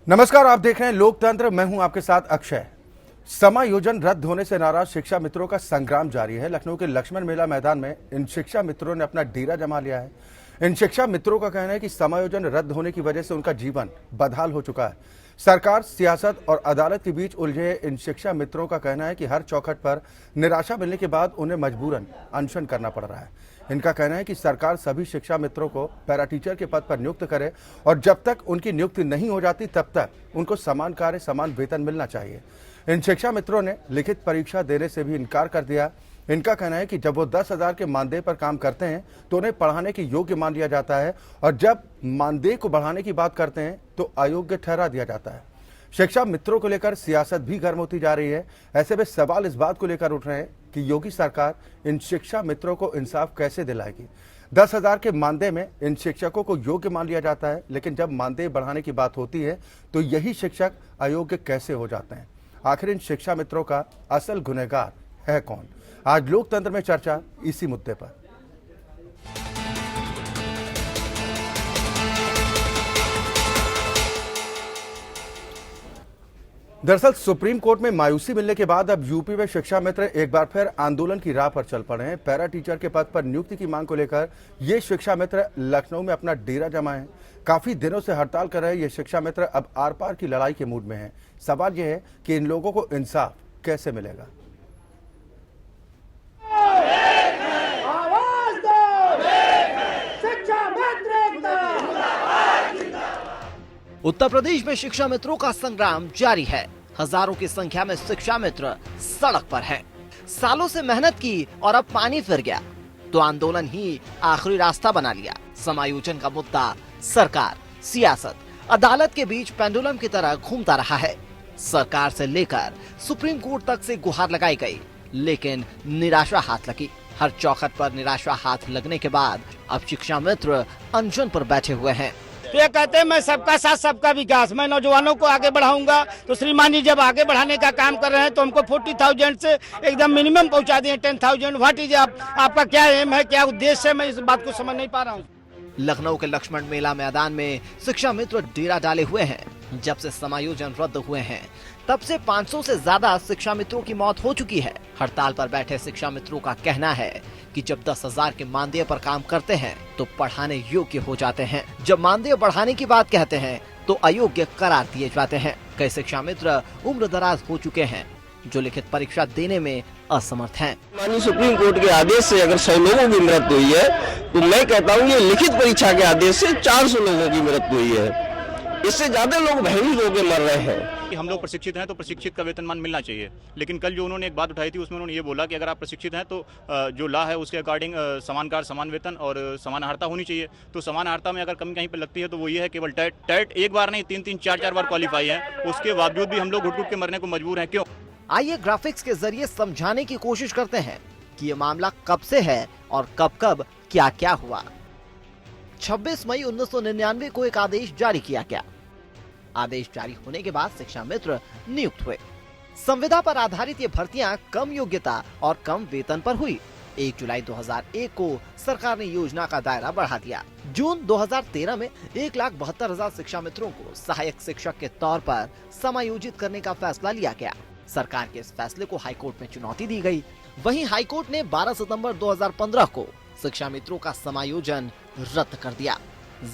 नमस्कार, आप देख रहे हैं लोकतंत्र। मैं हूं आपके साथ अक्षय। समायोजन रद्द होने से नाराज शिक्षा मित्रों का संग्राम जारी है। लखनऊ के लक्ष्मण मेला मैदान में इन शिक्षा मित्रों ने अपना डेरा जमा लिया है। इन शिक्षा मित्रों का कहना है कि समायोजन रद्द होने की वजह से उनका जीवन बदहाल हो चुका है। सरकार, सियासत और अदालत के बीच उलझे इन शिक्षा मित्रों का कहना है कि हर चौखट पर निराशा मिलने के बाद उन्हें मजबूरन अनशन करना पड़ रहा है। इनका कहना है कि सरकार सभी शिक्षा मित्रों को पैरा टीचर के पद पर नियुक्त करे और जब तक उनकी नियुक्ति नहीं हो जाती तब तक उनको समान कार्य समान वेतन मिलना चाहिए। इन शिक्षा मित्रों ने लिखित परीक्षा देने से भी इनकार कर दिया। इनका कहना है कि जब वो 10,000 के मानदेय पर काम करते हैं तो उन्हें पढ़ाने के योग्य मान लिया जाता है और जब मानदेय को बढ़ाने की बात करते हैं तो अयोग्य ठहरा दिया जाता है। शिक्षा मित्रों को लेकर सियासत भी गर्म होती जा रही है। ऐसे में सवाल इस बात को लेकर उठ रहे हैं कि योगी सरकार इन शिक्षा मित्रों को इंसाफ कैसे दिलाएगी। 10,000 के मानदेय में इन शिक्षकों को योग्य मान लिया जाता है, लेकिन जब मानदेय बढ़ाने की बात होती है तो यही शिक्षक अयोग्य कैसे हो जाते हैं। आखिर इन शिक्षा मित्रों का असल गुनहगार है कौन? आज लोकतंत्र में चर्चा इसी मुद्दे पर। दरअसल सुप्रीम कोर्ट में मायूसी मिलने के बाद अब यूपी में शिक्षा मित्र एक बार फिर आंदोलन की राह पर चल पड़े हैं। पैरा टीचर के पद पर नियुक्ति की मांग को लेकर ये शिक्षा मित्र लखनऊ में अपना डेरा जमाए हैं। काफी दिनों से हड़ताल कर रहे ये शिक्षा मित्र अब आर पार की लड़ाई के मूड में हैं। सवाल यह है कि इन लोगों को इंसाफ कैसे मिलेगा। उत्तर प्रदेश में शिक्षा मित्रों का संग्राम जारी है। हजारों की संख्या में शिक्षा मित्र सड़क पर हैं। सालों से मेहनत की और अब पानी फिर गया तो आंदोलन ही आखिरी रास्ता बना लिया। समायोजन का मुद्दा सरकार, सियासत, अदालत के बीच पेंडुलम की तरह घूमता रहा है। सरकार से लेकर सुप्रीम कोर्ट तक से गुहार लगाई गई, लेकिन निराशा हाथ लगी। हर चौखट पर निराशा हाथ लगने के बाद अब शिक्षा मित्र अनशन पर बैठे हुए हैं। तो ये कहते हैं मैं सबका साथ सबका विकास, मैं नौजवानों को आगे बढ़ाऊंगा। तो श्रीमान जी जब आगे बढ़ाने का काम कर रहे हैं तो हमको 40,000 से एकदम मिनिमम पहुंचा दिए 10,000। व्हाट इज आपका क्या एम है, क्या उद्देश्य है, मैं इस बात को समझ नहीं पा रहा हूँ। लखनऊ के लक्ष्मण मेला मैदान में शिक्षा मित्र डेरा डाले हुए हैं। जब से समायोजन रद्द हुए हैं तब से 500 से ज्यादा शिक्षा मित्रों की मौत हो चुकी है। हड़ताल पर बैठे शिक्षा मित्रों का कहना है कि जब 10,000 के मानदेय पर काम करते हैं तो पढ़ाने योग्य हो जाते हैं, जब मानदेय बढ़ाने की बात कहते हैं तो अयोग्य करार दिए जाते हैं। कई शिक्षा मित्र उम्र दराज हो चुके हैं जो लिखित परीक्षा देने में असमर्थ हैं। माननीय सुप्रीम कोर्ट के आदेश से अगर 100 लोगों की मृत्यु हुई है तो मैं कहता हूँ ये लिखित परीक्षा के आदेश से 400 लोगों की मृत्यु हुई है। इससे ज्यादा लोग भयभीत होकर मर रहे हैं। कि हम लोग प्रशिक्षित हैं तो प्रशिक्षित का वेतनमान मिलना चाहिए, लेकिन कल जो उन्होंने एक बात उठाई थी उसमें उन्होंने ये बोला कि अगर आप प्रशिक्षित हैं तो जो लॉ है उसके अकॉर्डिंग समान कार्य समान वेतन और समान अर्हता होनी चाहिए। तो समान अर्हता में अगर कमी कहीं पर लगती है तो वो ये है केवल टेट एक बार नहीं 3-3, 4-4 बार क्वालिफाई है, उसके बावजूद भी हम लोग घुट-घुट के मरने को मजबूर हैं। क्यों? आइए ग्राफिक्स के जरिए समझाने की कोशिश करते हैं कि ये मामला कब से है और कब क्या क्या हुआ। 26 मई 1999 को एक आदेश जारी किया गया। आदेश जारी होने के बाद शिक्षा मित्र नियुक्त हुए। संविदा पर आधारित ये भर्तियां कम योग्यता और कम वेतन पर हुई। 1 जुलाई 2001 को सरकार ने योजना का दायरा बढ़ा दिया। जून 2013 में 1,72,000 शिक्षा मित्रों को सहायक शिक्षक के तौर पर समायोजित करने का फैसला लिया गया। सरकार के इस फैसले को हाईकोर्ट में चुनौती दी गई। वहीं हाईकोर्ट ने 12 सितंबर 2015 को शिक्षा मित्रों का समायोजन रद्द कर दिया।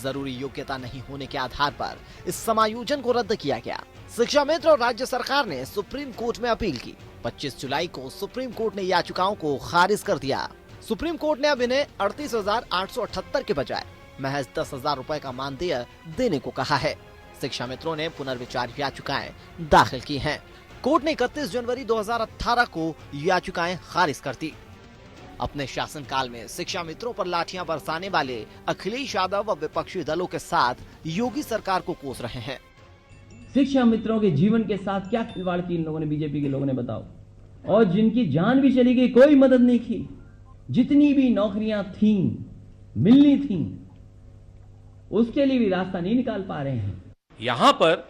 जरूरी योग्यता नहीं होने के आधार पर इस समायोजन को रद्द किया गया। शिक्षा मित्र और राज्य सरकार ने सुप्रीम कोर्ट में अपील की। 25 जुलाई को सुप्रीम कोर्ट ने याचिकाओं को खारिज कर दिया। सुप्रीम कोर्ट ने अब इन्हें 38,878 के बजाय महज 10,000 रुपए का मानदेय देने को कहा है। शिक्षा मित्रों ने पुनर्विचार याचिकाएं दाखिल की हैं। कोर्ट ने 31 जनवरी 2018 को याचिकाएं खारिज कर दी। अपने शासनकाल में शिक्षा मित्रों पर लाठियां बरसाने वाले अखिलेश यादव व विपक्षी दलों के साथ योगी सरकार को कोस रहे हैं। शिक्षा मित्रों के जीवन के साथ क्या खिलवाड़ की इन लोगों ने, बीजेपी के लोगों ने, बताओ। और जिनकी जान भी चली गई, कोई मदद नहीं की। जितनी भी नौकरियां थीं, मिलनी थीं, उसके लिए भी रास्ता नहीं निकाल पा रहे हैं। यहाँ पर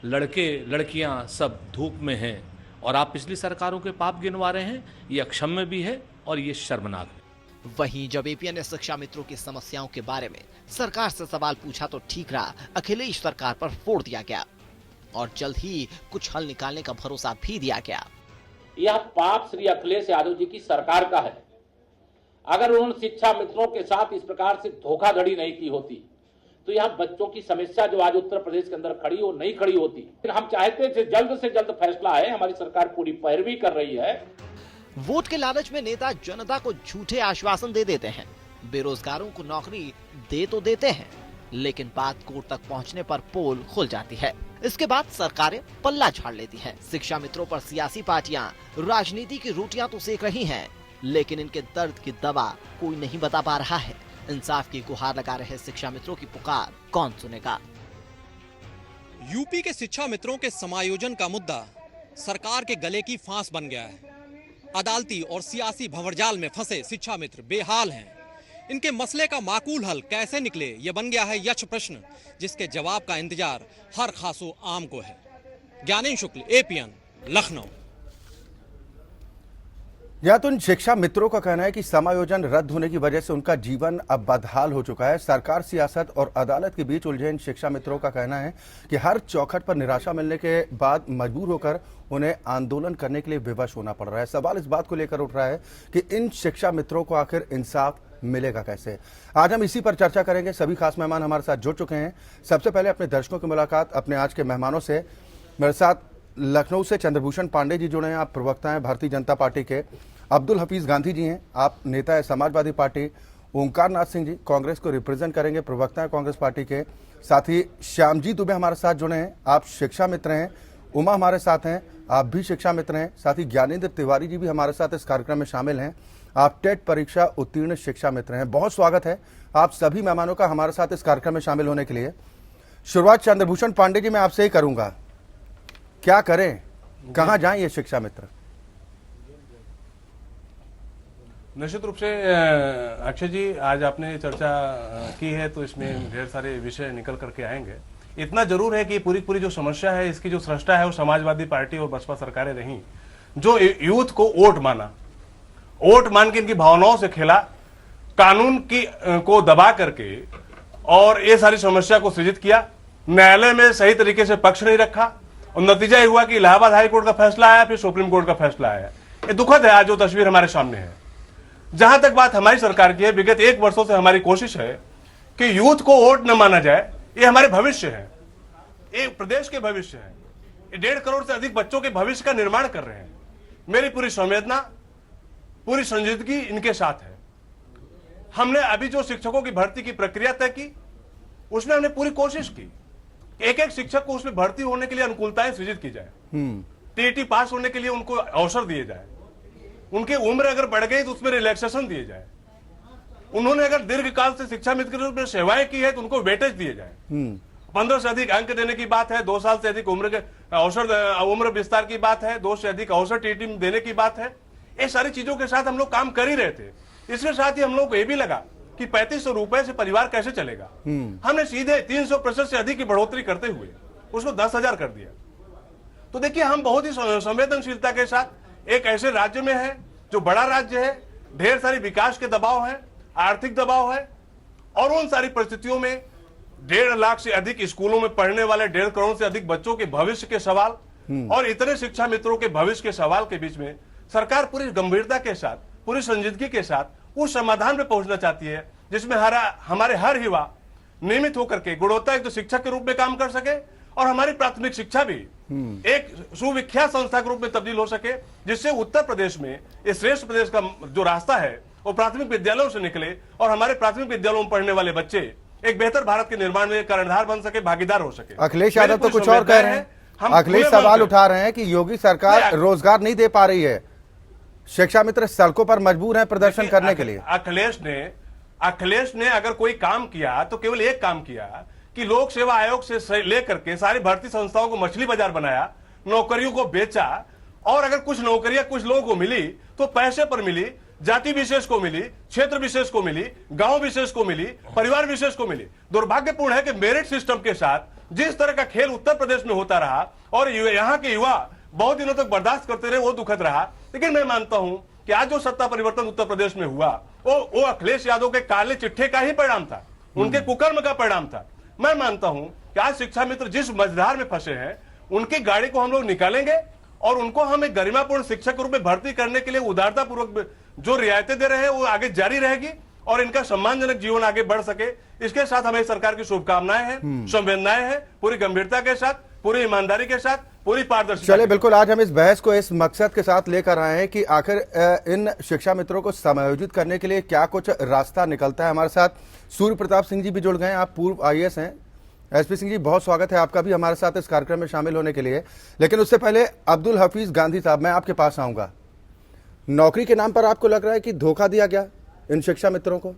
लड़के लड़कियां सब धूप में हैं और आप पिछली सरकारों के पाप गिनवा रहे हैं। ये अक्षम्य भी है और ये शर्मनाक है। वहीं जब एपीएन ने शिक्षा मित्रों की समस्याओं के बारे में सरकार से सवाल पूछा तो ठीक रहा, अखिलेश सरकार पर फोड़ दिया गया और जल्द ही कुछ हल निकालने का भरोसा भी दिया गया। यह पाप श्री अखिलेश यादव जी की सरकार का है। अगर उन्होंने शिक्षा मित्रों के साथ इस प्रकार से धोखाधड़ी नहीं की होती तो यह बच्चों की समस्या जो आज उत्तर प्रदेश के अंदर खड़ी हो नहीं खड़ी होती। हम चाहते थे जल्द से जल्द फैसला है, हमारी सरकार पूरी पैरवी कर रही है। वोट के लालच में नेता जनता को झूठे आश्वासन दे देते हैं, बेरोजगारों को नौकरी दे तो देते हैं, लेकिन बात कोर्ट तक पहुंचने पर पोल खुल जाती है। इसके बाद सरकारें पल्ला झाड़ लेती हैं। शिक्षा मित्रों पर सियासी पार्टियां राजनीति की रोटियां तो सेक रही हैं, लेकिन इनके दर्द की दवा कोई नहीं बता पा रहा है। इंसाफ की गुहार लगा रहे शिक्षा मित्रों की पुकार कौन सुनेगा? यूपी के शिक्षा मित्रों के समायोजन का मुद्दा सरकार के गले की फांस बन गया है। अदालती और सियासी भंवरजाल में फंसे शिक्षा मित्र बेहाल हैं। इनके मसले का माकूल हल कैसे निकले, ये बन गया है यक्ष प्रश्न, जिसके जवाब का इंतजार हर खासो आम को है। ज्ञानेंद्र शुक्ल, एपीएन, लखनऊ। या तो इन शिक्षा मित्रों का कहना है कि समायोजन रद्द होने की वजह से उनका जीवन अब बदहाल हो चुका है। सरकार, सियासत और अदालत के बीच उलझे इन शिक्षा मित्रों का कहना है कि हर चौखट पर निराशा मिलने के बाद मजबूर होकर उन्हें आंदोलन करने के लिए विवश होना पड़ रहा है। सवाल इस बात को लेकर उठ रहा है कि इन शिक्षा मित्रों को आखिर इंसाफ मिलेगा कैसे। आज हम इसी पर चर्चा करेंगे। सभी खास मेहमान हमारे साथ जुड़ चुके हैं। सबसे पहले अपने दर्शकों की मुलाकात अपने आज के मेहमानों से। मेरे साथ लखनऊ से चंद्रभूषण पांडे जी जुड़े हैं, आप प्रवक्ता हैं भारतीय जनता पार्टी के। अब्दुल हफीज गांधी जी हैं, आप नेता है समाजवादी पार्टी। ओंकार नाथ सिंह जी कांग्रेस को रिप्रेजेंट करेंगे, प्रवक्ता है कांग्रेस पार्टी के। साथ ही श्यामजी दुबे हमारे साथ जुड़े हैं, आप शिक्षा मित्र हैं। उमा हमारे साथ हैं, आप भी शिक्षा मित्र हैं। साथ ही ज्ञानेंद्र तिवारी जी भी हमारे साथ इस कार्यक्रम में शामिल हैं, आप टेट परीक्षा उत्तीर्ण शिक्षा मित्र हैं। बहुत स्वागत है आप सभी मेहमानों का हमारे साथ इस कार्यक्रम में शामिल होने के लिए। शुरुआत चंद्रभूषण पांडे जी मैं आपसे ही करूंगा, क्या करें, कहां जाएं ये शिक्षा मित्र? निश्चित रूप से अक्षय जी, आज आपने चर्चा की है तो इसमें ढेर सारे विषय निकल करके आएंगे। इतना जरूर है कि पूरी जो समस्या है, इसकी जो सृष्टा है वो समाजवादी पार्टी और बसपा सरकारें रही, जो यूथ को वोट माना, वोट मान के इनकी भावनाओं से खेला, कानून की को दबा करके और ये सारी समस्या को सृजित किया। न्यायालय में सही तरीके से पक्ष नहीं रखा और नतीजा ये हुआ कि इलाहाबाद हाई कोर्ट का फैसला आया, फिर सुप्रीम कोर्ट का फैसला आया। ये दुखद है आज जो तस्वीर हमारे सामने है। जहां तक बात हमारी सरकार की है, विगत 1 वर्षों से हमारी कोशिश है कि यूथ को वोट न माना जाए। ये हमारे भविष्य है, ये प्रदेश के भविष्य है। ये 1.5 करोड़ से अधिक बच्चों के भविष्य का निर्माण कर रहे हैं। मेरी पूरी संवेदना, पूरी संजीदगी इनके साथ है। हमने अभी जो शिक्षकों की भर्ती की प्रक्रिया तय की, उसमें हमने पूरी कोशिश की एक शिक्षक को उसमें भर्ती होने के लिए अनुकूलताएं सृजित की जाए, टीईटी पास होने के लिए उनको अवसर दिए जाए, उनकी उम्र अगर बढ़ गई तो उसमें रिलैक्सेशन दिए जाए, उन्होंने अगर दीर्घकाल से शिक्षा मित्र के रूप में सेवाएं की है तो उनको वेटेज दिए जाए, 15 से अधिक अंक देने की बात है, 2 साल से अधिक उम्र के अवसर, उम्र विस्तार की बात है, 2 से अधिक अवसर टीईटी में देने की बात है। ये सारी चीजों के साथ हम लोग काम कर ही रहे थे। इसके साथ ही हम लोग को ये भी लगा कि 3500 रुपए से परिवार कैसे चलेगा। हमने सीधे 300% से अधिक की बढ़ोतरी करते हुए उसको 10,000 कर दिया। तो देखिए, हम बहुत ही संवेदनशीलता के साथ एक ऐसे राज्य में है जो बड़ा राज्य है, ढेर सारी विकास के दबाव है, आर्थिक दबाव है, और उन सारी परिस्थितियों में 1.5 लाख से अधिक स्कूलों में पढ़ने वाले 1.5 करोड़ से अधिक बच्चों के भविष्य के सवाल और इतने शिक्षा मित्रों के भविष्य के सवाल के बीच में सरकार पूरी गंभीरता के साथ, पूरी संजीदगी के साथ उस समाधान पे पहुंचना चाहती है जिसमें हमारे हर युवा नियमित होकर के गुणवत्तायुक्त शिक्षक के रूप में काम कर सके और हमारी प्राथमिक शिक्षा भी एक सुविख्यात संस्था के रूप में तब्दील हो सके, जिससे उत्तर प्रदेश में इस श्रेष्ठ प्रदेश का जो रास्ता है वो प्राथमिक विद्यालयों से निकले और हमारे प्राथमिक विद्यालयों में पढ़ने वाले बच्चे एक बेहतर भारत के निर्माण में कर्णधार बन सके, भागीदार हो सके। अखिलेश यादव तो कुछ और कह रहे हैं। अखिलेश सवाल उठा रहे हैं कि योगी सरकार रोजगार नहीं दे पा रही है, शिक्षा मित्र सड़कों पर मजबूर हैं प्रदर्शन करने के लिए। अखिलेश ने अगर कोई काम किया तो केवल एक काम किया कि लोक सेवा आयोग से लेकर के सारी भर्ती संस्थाओं को मछली बाजार बनाया, नौकरियों को बेचा, और अगर कुछ नौकरियां कुछ लोगों को मिली तो पैसे पर मिली, जाति विशेष को मिली, क्षेत्र विशेष को मिली, गांव विशेष को मिली, परिवार विशेष को मिली। दुर्भाग्यपूर्ण है कि मेरिट सिस्टम के साथ जिस तरह का खेल उत्तर प्रदेश में होता रहा और यहाँ के युवा बहुत दिनों तक बर्दाश्त करते रहे, वो दुखद रहा। लेकिन मैं मानता हूं कि आज जो सत्ता परिवर्तन उत्तर प्रदेश में हुआ वो अखिलेश यादव के काले चिट्ठे का ही परिणाम था, उनके कुकर्म का परिणाम था। मैं मानता हूं कि आज शिक्षा मित्र जिस मझधार में फंसे हैं उनकी गाड़ी को हम लोग निकालेंगे और उनको हम एक गरिमापूर्ण शिक्षक के रूप में भर्ती करने के लिए उदारता पूर्वक जो रियायतें दे रहे हैं वो आगे जारी रहेगी और इनका सम्मानजनक जीवन आगे बढ़ सके। इसके साथ हमें सरकार की शुभकामनाएं हैं, संवेदनाएं हैं, पूरी गंभीरता के साथ, पूरी ईमानदारी के साथ, पूरी पारदर्शिता। चलिए, बिल्कुल आज हम इस बहस को इस मकसद के साथ लेकर आए हैं कि आखिर इन शिक्षा मित्रों को समायोजित करने के लिए क्या कुछ रास्ता निकलता है। हमारे साथ सूर्य प्रताप सिंह जी भी जुड़ गए हैं, आप पूर्व IAS हैं। SP सिंह जी, बहुत स्वागत है आपका भी हमारे साथ इस कार्यक्रम में शामिल होने के लिए। लेकिन उससे पहले अब्दुल हफीज गांधी साहब, मैं आपके पास आऊंगा। नौकरी के नाम पर आपको लग रहा है कि धोखा दिया गया इन शिक्षा मित्रों को?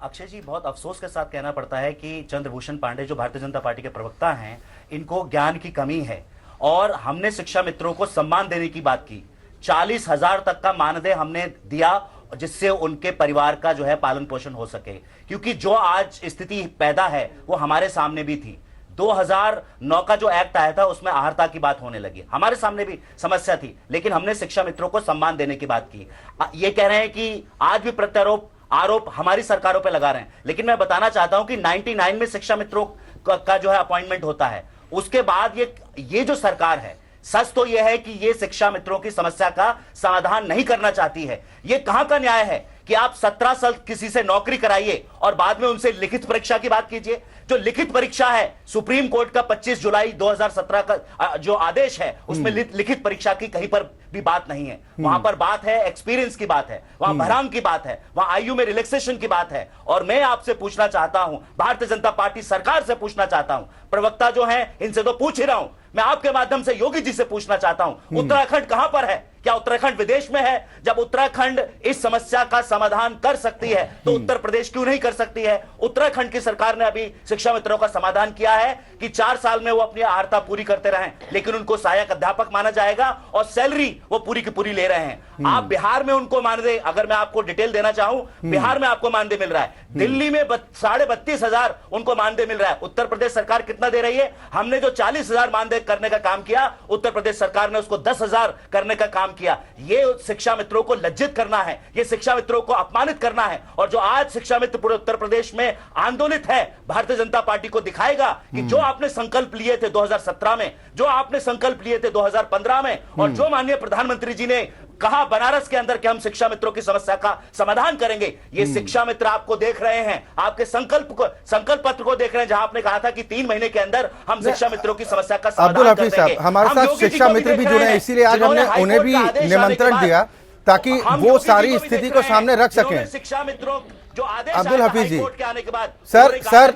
अक्षय जी, बहुत अफसोस के साथ कहना पड़ता है कि चंद्रभूषण पांडे जो भारतीय जनता पार्टी के प्रवक्ता हैं, इनको ज्ञान की कमी है। और हमने शिक्षा मित्रों को सम्मान देने की बात की, 40,000 तक का मानदेय हमने दिया जिससे उनके परिवार का जो है पालन पोषण हो सके, क्योंकि जो आज स्थिति पैदा है वो हमारे सामने भी थी। 2009 का जो एक्ट आया था उसमें आहारता की बात होने लगी, हमारे सामने भी समस्या थी, लेकिन हमने शिक्षा मित्रों को सम्मान देने की बात की। ये कह रहे हैं कि आज भी प्रत्यारोप आरोप हमारी सरकारों पे लगा रहे हैं, लेकिन मैं बताना चाहता हूं कि 99 में शिक्षा मित्रों का जो है अपॉइंटमेंट होता है। उसके बाद ये जो सरकार है, सच तो यह है कि ये शिक्षा मित्रों की समस्या का समाधान नहीं करना चाहती है। ये कहां का न्याय है कि आप 17 साल किसी से नौकरी कराइए और बाद में उनसे लिखित परीक्षा की बात कीजिए। जो लिखित परीक्षा है, सुप्रीम कोर्ट का 25 जुलाई 2017 का जो आदेश है उसमें लिखित परीक्षा की कहीं पर भी बात नहीं है। वहां पर बात है एक्सपीरियंस की बात है, वहां भराम की बात है, वहां आयु में रिलैक्सेशन की बात है। और मैं आपसे पूछना चाहता हूं, भारतीय जनता पार्टी सरकार से पूछना चाहता हूं, प्रवक्ता जो हैं इनसे तो पूछ ही रहा हूं, मैं आपके माध्यम से योगी जी से पूछना चाहता हूं, उत्तराखंड कहां पर है? क्या उत्तराखंड विदेश में है? जब उत्तराखंड इस समस्या का समाधान कर सकती है तो उत्तर प्रदेश क्यों नहीं कर सकती है? उत्तराखंड की सरकार ने अभी शिक्षा मित्रों का समाधान किया है कि 4 साल में वो अपनी आहारता पूरी करते रहें, लेकिन उनको सहायक अध्यापक माना जाएगा और सैलरी वो पूरी की पूरी ले रहे हैं। आप बिहार में उनको मानदेय, अगर मैं आपको डिटेल देना चाहूं, बिहार में आपको मानदेय मिल रहा है, दिल्ली में 32,500 उनको मानदेय मिल रहा है। उत्तर प्रदेश सरकार कितना दे रही है? हमने जो 40,000 मानदेय करने का काम किया, उत्तर प्रदेश सरकार ने उसको 10,000 करने का काम किया। ये शिक्षा मित्रों को लज्जित करना है, ये शिक्षा मित्रों को अपमानित करना है। और जो आज शिक्षा मित्र पूरे उत्तर प्रदेश में आंदोलित है, भारतीय जनता पार्टी को दिखाएगा कि जो आपने संकल्प लिए थे 2017 में, जो आपने संकल्प लिए थे 2015 में, और जो माननीय प्रधानमंत्री जी ने कहा बनारस के अंदर कि हम शिक्षा मित्रों की समस्या का समाधान करेंगे, ये शिक्षा मित्र आपको देख रहे हैं, आपके संकल्प पत्र को देख रहे हैं, जहां आपने कहा था कि 3 महीने के अंदर हम शिक्षा मित्रों की समस्या का समाधान अब्दुल हफीज साहब, हमारे साथ शिक्षा मित्र भी जुड़े हैं, इसीलिए आज हमने उन्हें भी निमंत्रण दिया ताकि वो सारी स्थिति को सामने रख सकें। शिक्षा मित्रों जो आदेश अब्दुल हफीज जी, के आने के बाद सर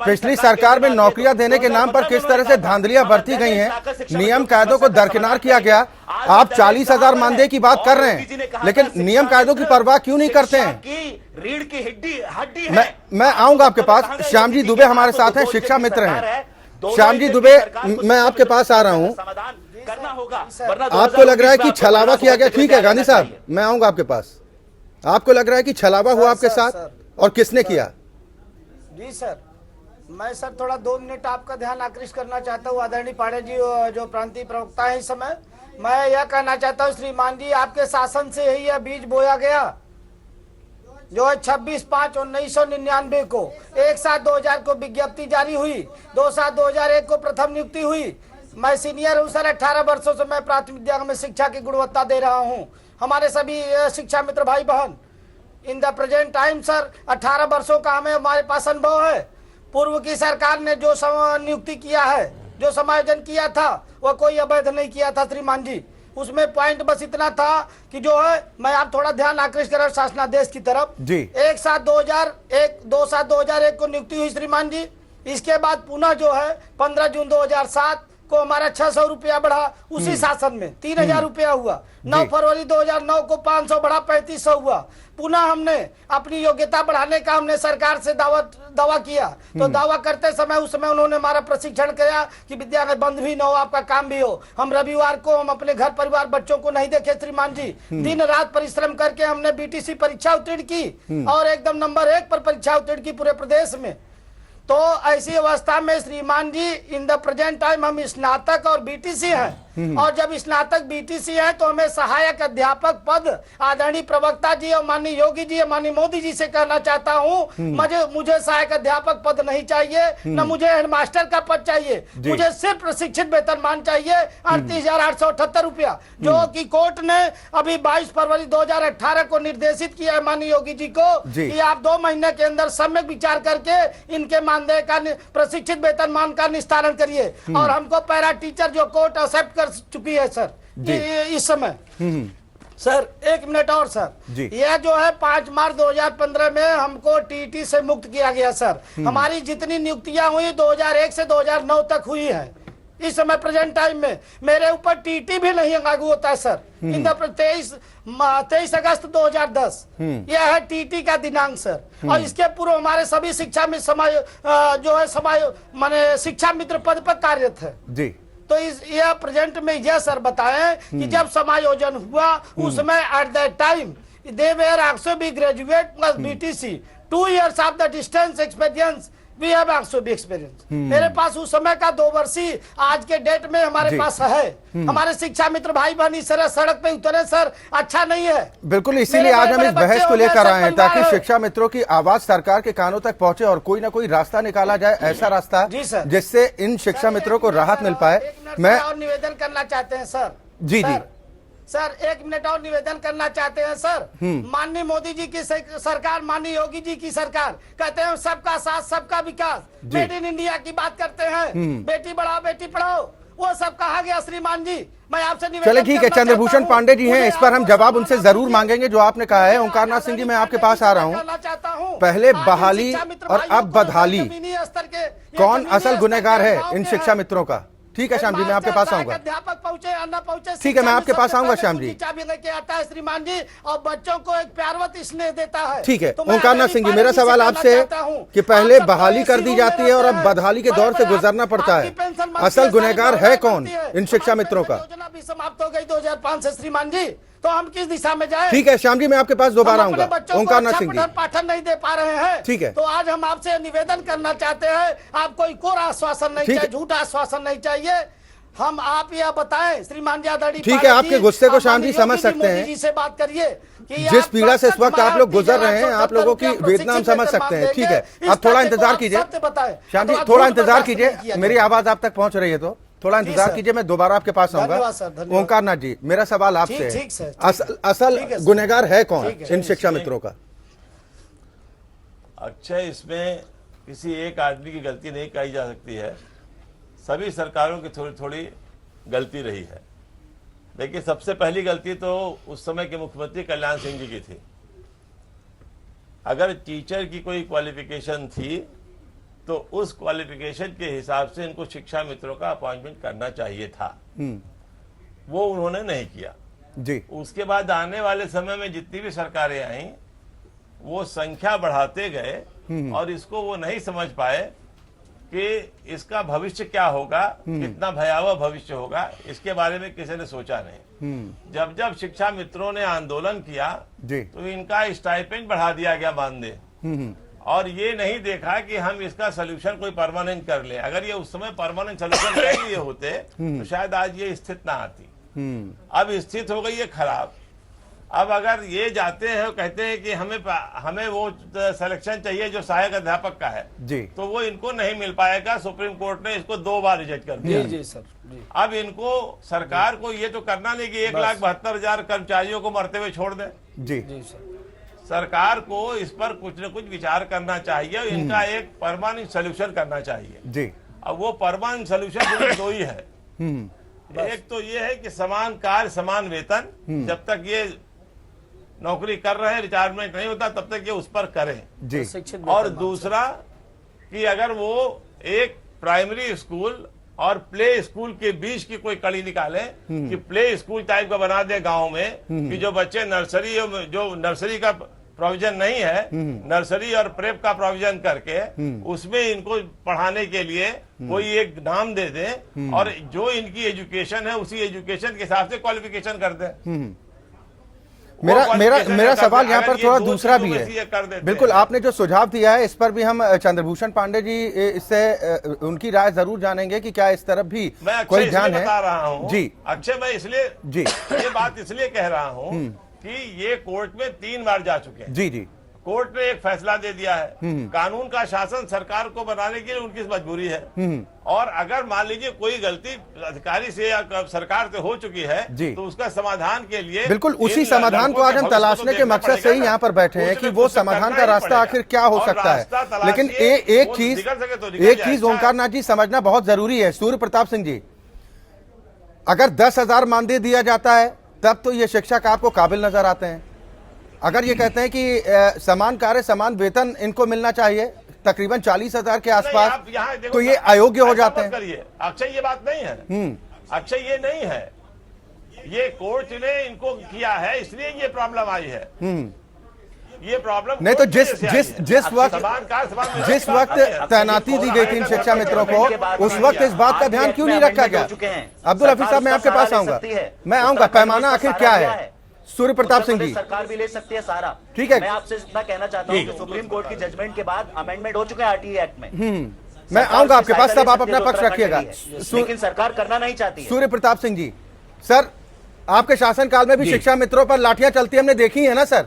पिछली सरकार में नौकरियां देने के नाम पर किस तरह से धांधलियां बरती गई हैं, नियम कायदों को दरकिनार किया गया। आप 40,000 मानदेय की बात कर रहे हैं, लेकिन नियम कायदों की परवाह क्यों नहीं करते हैं? रीढ़ की हड्डी मैं आऊंगा आपके पास। श्याम जी दुबे हमारे साथ हैं, शिक्षा मित्र हैं। श्याम जी दुबे, मैं आपके पास आ रहा हूं। करना होगा, आपको लग रहा है कि छलावा किया गया? ठीक है गांधी साहब, मैं आऊंगा आपके पास। आपको लग रहा है कि छलावा हुआ आपके साथ, और किसने किया? जी सर, मैं सर थोड़ा 2 मिनट आपका ध्यान आकृष्ट करना चाहता हूँ। आदरणीय पांडे जी जो प्रांतीय प्रवक्ता है इस समय, मैं यह कहना चाहता हूँ श्रीमान जी, आपके शासन से ही यह बीज बोया गया जो है 26/5/1999 को, 1/7/2000 को विज्ञप्ति जारी हुई, 2/7/2001 को प्रथम नियुक्ति हुई। मैं सीनियर हूँ सर, 18 वर्षों से मैं प्राथमिक विद्यालय में शिक्षा की गुणवत्ता दे रहा हूँ। हमारे सभी शिक्षा मित्र भाई बहन, इन द प्रेजेंट टाइम सर 18 वर्षों का हमारे पास अनुभव है। पूर्व की सरकार ने जो नियुक्ति किया है, जो समायोजन किया था, वह कोई अवैध नहीं किया था श्रीमान जी। उसमें पॉइंट बस इतना था कि जो है, मैं आप थोड़ा ध्यान आकृष्ट करें शासनादेश की तरफ जी। 1/7/2001 2/7/2001 को नियुक्ति हुई श्रीमान जी। इसके बाद पुनः जो है 15 जून 2007 को हमारा 600 रुपया बढ़ा, उसी शासन में 3,000 रुपया हुआ। 9 फरवरी 2009 को 500 बढ़ा, 3500 हुआ। पुनः हमने अपनी योग्यता बढ़ाने का हमने सरकार से दावा किया। तो दावा करते समय उस समय उन्होंने हमारा प्रशिक्षण किया कि विद्यालय बंद भी न हो, आपका काम भी हो। हम रविवार को हम अपने घर परिवार बच्चों को नहीं देखे श्रीमान जी, दिन रात परिश्रम करके हमने BTC परीक्षा उत्तीर्ण की और एकदम नंबर 1 पर परीक्षा उत्तीर्ण की पूरे प्रदेश में। तो ऐसी अवस्था में श्रीमान जी इन द प्रेजेंट टाइम हम स्नातक और BTC हैं, और जब स्नातक बीटीसी है तो हमें सहायक अध्यापक पद आदरणीय प्रवक्ता जी और माननीय योगी जी और माननीय मोदी जी से कहना चाहता हूँ, मुझे सहायक अध्यापक पद नहीं चाहिए, न मुझे हेडमास्टर का पद चाहिए, मुझे सिर्फ प्रशिक्षित वेतनमान चाहिए 38,878 रुपया, जो कि कोर्ट ने अभी 22 फरवरी 2018 को निर्देशित किया है माननीय योगी जी को कि आप 2 महीने के अंदर सम्यक विचार करके इनके मानदेय का प्रशिक्षित वेतनमान का निस्तारण करिए। और हमको पैरा टीचर जो कोर्ट एक्सेप्ट कर चुकी है सर इस समय। सर 1 मिनट और सर, यह जो है 5 मार्च 2015 में हमको टीटी से मुक्त किया गया सर। हमारी जितनी नियुक्तियां हुई 2001 से 2009 तक हुई है। इस समय प्रेजेंट टाइम में मेरे ऊपर टीटी भी नहीं लागू होता है सर। 23 अगस्त 2010 यह है टीटी का दिनांक सर। और इसके पूर्व हमारे सभी शिक्षा में माने शिक्षा मित्र पद पर कार्यरत है जी। तो यह प्रेजेंट में यह सर बताएं कि जब समायोजन हुआ उसमें at that time they were also be graduate plus BTC 2 years of the distance experience we have also be experience. मेरे पास उस समय का 2 वर्षीय आज के डेट में हमारे पास है। हमारे शिक्षा मित्र भाई बहन इस तरह सड़क पे उतरे सर, अच्छा नहीं है। बिल्कुल, इसीलिए आज हम इस बहस को लेकर आए हैं ताकि शिक्षा मित्रों की आवाज सरकार के कानों तक पहुंचे और कोई ना कोई रास्ता निकाला जाए, ऐसा रास्ता जिससे इन शिक्षा मित्रों को राहत मिल पाए। मैं और निवेदन करना चाहते हैं सर। जी जी सर 1 मिनट और निवेदन करना चाहते हैं सर। माननीय मोदी जी की सरकार, माननीय योगी जी की सरकार कहते हैं सबका साथ सबका विकास, मेड इन इंडिया की बात करते हैं, बेटी बढ़ाओ बेटी पढ़ाओ, वो सब कहा गया श्रीमान जी। मैं आपसे निवेदन चले ठीक है, चंद्रभूषण पांडे जी हैं, इस पर हम जवाब उनसे जरूर मांगेंगे जो आपने कहा है। ओंकारनाथ सिंह जी, मैं आपके पास आ रहा हूँ। पहले बहाली और अब बदहाली, कौन असल गुनहगार है इन शिक्षा मित्रों का? ठीक है श्याम जी, मैं आपके पास आऊंगा। अध्यापक पहुंचे या न पहुंचे, ठीक है, मैं आपके पास आऊंगा श्याम जी। लेके आता है श्रीमान जी और बच्चों को एक प्यारवत स्नेह देता है। ठीक है ओंकारनाथ सिंह जी, मेरा सवाल आपसे कि पहले बहाली कर दी जाती है और अब बदहाली के दौर से गुजरना पड़ता है, असल गुनहगार है कौन इन शिक्षा मित्रों का? योजना भी समाप्त हो गई 2005 से श्रीमान जी, तो हम किस दिशा में जाए? ठीक है श्याम जी, मैं आपके पास दोबारा आऊंगा। ओंकारनाथ सिंह जी, पाठन नहीं दे पा रहे हैं, ठीक है, तो आज हम आपसे निवेदन करना चाहते हैं, आप कोई कोरा आश्वासन नहीं चाहिए, झूठा आश्वासन नहीं चाहिए। हम आप यह बताएं श्रीमान जी आदरणीय, ठीक है, आपके गुस्से को श्याम जी समझ सकते हैं, जी से बात करिए कि जिस पीड़ा से इस वक्त आप लोग गुजर रहे हैं, आप लोगों की वेदना हम समझ सकते हैं। ठीक है, आप थोड़ा इंतजार कीजिए श्याम जी, थोड़ा इंतजार कीजिए, मेरी आवाज आप तक पहुंच रही है तो थोड़ा इंतजार कीजिए, मैं दोबारा आपके पास आऊंगा। ओंकारनाथ जी, मेरा सवाल आपसे है, असल गुनहगार है कौन इन शिक्षा मित्रों का? अक्षय, इसमें किसी एक आदमी की गलती नहीं कही जा सकती है, सभी सरकारों की थोड़ी थोड़ी गलती रही है। देखिए, सबसे पहली गलती तो उस समय के मुख्यमंत्री कल्याण सिंह जी की थी। अगर टीचर की कोई क्वालिफिकेशन थी तो उस क्वालिफिकेशन के हिसाब से इनको शिक्षा मित्रों का अपॉइंटमेंट करना चाहिए था, वो उन्होंने नहीं किया जी। उसके बाद आने वाले समय में जितनी भी सरकारें आई वो संख्या बढ़ाते गए और इसको वो नहीं समझ पाए कि इसका भविष्य क्या होगा, कितना भयावह भविष्य होगा, इसके बारे में किसी ने सोचा नहीं। जब जब शिक्षा मित्रों ने आंदोलन किया तो इनका स्टाइपेंड बढ़ा दिया गया मानदेय, और ये नहीं देखा कि हम इसका सोल्यूशन कोई परमानेंट कर ले। अगर ये उस समय परमानेंट सोल्यूशन कर लिए होते तो शायद आज ये स्थिति ना आती। अब स्थिति हो गई है खराब। अब अगर ये जाते हैं और कहते हैं कि हमें वो सिलेक्शन चाहिए जो सहायक अध्यापक का है जी, तो वो इनको नहीं मिल पाएगा। सुप्रीम कोर्ट ने इसको 2 बार रिजेक्ट कर दिया। जी सर जी। अब इनको सरकार को ये तो करना नहीं कि 1,72,000 कर्मचारियों को मरते हुए छोड़ दे जी सर। सरकार को इस पर कुछ न कुछ विचार करना चाहिए, इनका एक परमानेंट सोल्यूशन करना चाहिए जी। अब वो परमानेंट सोल्यूशन 2 ही है। एक तो ये है कि समान कार्य समान वेतन, जब तक ये नौकरी कर रहे हैं, रिटायरमेंट नहीं होता तब तक ये उस पर करें जी। और दूसरा कि अगर वो एक प्राइमरी स्कूल और प्ले स्कूल के बीच की कोई कड़ी निकाले कि प्ले स्कूल टाइप का बना दे गांव में, कि जो बच्चे नर्सरी का प्रोविजन नहीं है, नर्सरी और प्रेप का प्रोविजन करके उसमें इनको पढ़ाने के लिए कोई एक नाम दे दे और जो इनकी एजुकेशन है उसी एजुकेशन के हिसाब से क्वालिफिकेशन कर दे। मेरा सवाल यहाँ पर थोड़ा दूसरा भी है। बिल्कुल, आपने जो सुझाव दिया है इस पर भी हम चंद्रभूषण पांडे जी इससे उनकी राय जरूर जानेंगे कि क्या इस तरफ भी कोई ध्यान है। बता रहा हूँ जी अक्षय, मैं इसलिए जी ये बात इसलिए कह रहा हूँ कि ये कोर्ट में 3 बार जा चुके हैं। जी जी, कोर्ट ने एक फैसला दे दिया है। कानून का शासन सरकार को बनाने के लिए उनकी मजबूरी है। और अगर मान लीजिए कोई गलती अधिकारी से या सरकार से हो चुकी है तो उसका समाधान के लिए बिल्कुल उसी समाधान को आज हम तलाशने के मकसद से ही यहाँ पर बैठे हैं कि वो समाधान का रास्ता आखिर क्या हो सकता है। लेकिन एक चीज ओंकार नाथ जी समझना बहुत जरूरी है। सूर्य प्रताप सिंह जी, अगर 10,000 मानदेय दिया जाता है तब तो ये शिक्षक आपको काबिल नजर आते हैं। अगर ये कहते हैं कि समान कार्य समान वेतन इनको मिलना चाहिए तकरीबन 40,000 के आसपास, तो ये अयोग्य हो जाते हैं। अक्षय ये बात नहीं है, अक्षय ये नहीं है, ये कोर्ट ने इनको किया है इसलिए ये प्रॉब्लम आई है। ये प्रॉब्लम नहीं तो जिस वक्त तैनाती दी गई थी इन शिक्षा मित्रों को उस वक्त इस बात का ध्यान क्यों नहीं रखा गया? अब्दुल हफीज साहब, मैं आपके पास आऊंगा, मैं आऊंगा, पैमाना आखिर क्या है? सूर्य प्रताप सिंह जी, सरकार भी ले सकती है सारा। ठीक है, मैं आपसे इतना कहना चाहता हूँ कि सुप्रीम कोर्ट की जजमेंट के बाद अमेंडमेंट हो चुके हैं आरटीए एक्ट में। मैं आऊंगा आपके पास, तब आप अपना पक्ष रखिएगा। लेकिन सरकार करना नहीं चाहती है। सूर्य प्रताप सिंह जी, सर आपके शासनकाल में भी शिक्षा मित्रों पर लाठियां चलती हमने देखी है ना सर?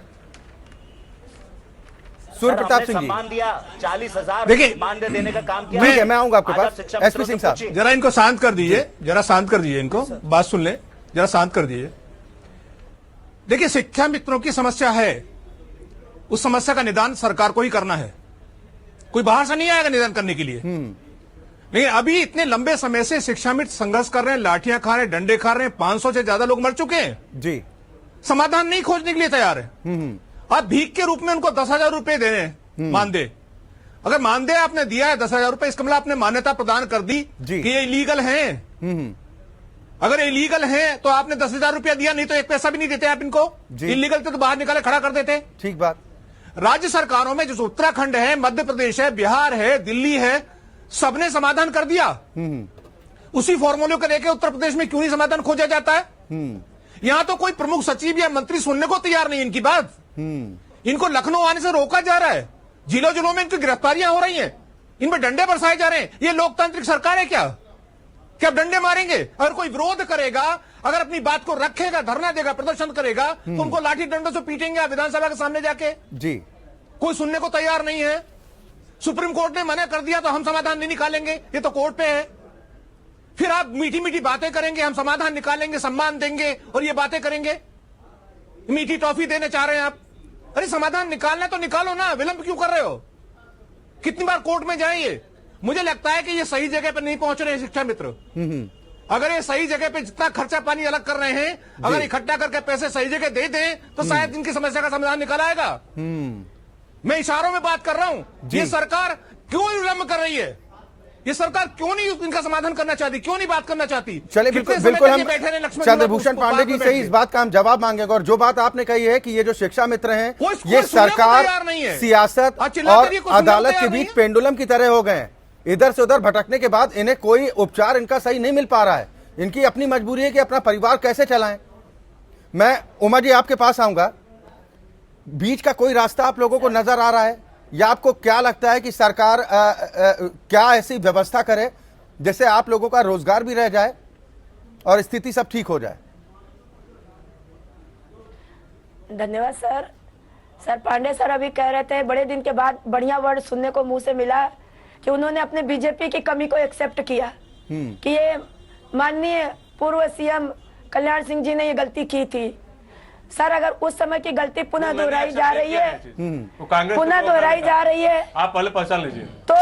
सूर्य प्रताप सिंह जी, सम्मान दिया, 40,000 देखिए मानदेय देने का काम किया। ठीक है, मैं आऊंगा आपके पास। एसपी सिंह साहब, जरा इनको शांत कर दीजिए, जरा शांत कर दीजिए, इनको बात सुन ले, जरा शांत कर दीजिए। देखिए, शिक्षा मित्रों की समस्या है, उस समस्या का निदान सरकार को ही करना है, कोई बाहर से नहीं आएगा निदान करने के लिए। लेकिन अभी इतने लंबे समय से शिक्षा मित्र संघर्ष कर रहे हैं, लाठियां खा रहे हैं, डंडे खा रहे हैं, 500 से ज्यादा लोग मर चुके हैं जी, समाधान नहीं खोजने के लिए तैयार है। आप भीख के रूप में उनको 10,000 रुपए दे रहे हैं मानदेय। अगर मानदेय आपने दिया है 10,000 रुपए, इसका मतलब आपने मान्यता प्रदान कर दी कि ये इलीगल है। अगर इलीगल है तो आपने 10,000 रुपया दिया, नहीं तो एक पैसा भी नहीं देते आप इनको। इलीगल थे तो बाहर निकाले खड़ा कर देते। ठीक बात। राज्य सरकारों में जो उत्तराखंड है, मध्य प्रदेश है, बिहार है, दिल्ली है, सबने समाधान कर दिया। उसी फॉर्मूले को लेकर उत्तर प्रदेश में क्यों नहीं समाधान खोजा जाता है? यहां तो कोई प्रमुख सचिव या मंत्री सुनने को तैयार नहीं इनकी बात। इनको लखनऊ आने से रोका जा रहा है, जिलों जिलों में इनकी गिरफ्तारियां हो रही हैं, इन पर डंडे बरसाए जा रहे हैं। ये लोकतांत्रिक सरकार है क्या? क्या डंडे मारेंगे? अगर कोई विरोध करेगा, अगर अपनी बात को रखेगा, धरना देगा, प्रदर्शन करेगा, तो उनको लाठी डंडों से पीटेंगे विधानसभा के सामने जाके। जी, कोई सुनने को तैयार नहीं है। सुप्रीम कोर्ट ने मना कर दिया तो हम समाधान नहीं निकालेंगे, ये तो कोर्ट पे है। फिर आप मीठी मीठी बातें करेंगे, हम समाधान निकालेंगे, सम्मान देंगे और ये बातें करेंगे, मीठी टॉफी देने चाह रहे हैं आप। अरे समाधान निकालना तो निकालो ना, विलंब क्यों कर रहे हो? कितनी बार कोर्ट में जाइए। मुझे लगता है कि ये सही जगह पर नहीं पहुंच रहे हैं शिक्षा मित्र। अगर ये सही जगह पे जितना खर्चा पानी अलग कर रहे हैं, अगर इकट्ठा करके पैसे सही जगह दे दें तो शायद इनकी समस्या का समाधान निकल आएगा। मैं इशारों में बात कर रहा हूं। ये सरकार क्यों विलंब कर रही है? ये सरकार क्यों नहीं इनका समाधान करना चाहती, क्यों नहीं बात करना चाहती? चलिए, बिल्कुल हम चंद्रभूषण पांडे जी से इस बात का हम जवाब मांगेंगे। और जो बात आपने कही है कि ये जो शिक्षा मित्र हैं, ये सरकार, सियासत और अदालत के बीच पेंडुलम की तरह हो गए हैं। इधर से उधर भटकने के बाद इन्हें कोई उपचार इनका सही नहीं मिल पा रहा है। इनकी अपनी मजबूरी है कि अपना परिवार कैसे चलाएं। मैं उमा जी आपके पास आऊंगा, बीच का कोई रास्ता आप लोगों को नजर आ रहा है, या आपको क्या लगता है कि सरकार क्या ऐसी व्यवस्था करे जिससे आप लोगों का रोजगार भी रह जाए और स्थिति सब ठीक हो जाए? धन्यवाद सर। सर पांडे सर अभी कह रहे थे, बड़े दिन के बाद बढ़िया वर्ड सुनने को मुंह से मिला कि उन्होंने अपने बीजेपी की कमी को एक्सेप्ट किया कि ये माननीय पूर्व सीएम कल्याण सिंह जी ने ये गलती की थी। सर अगर उस समय की गलती पुनः दोहराई जा रही है, पुनः दोहराई जा रही है, आप पहले पहचान लीजिए तो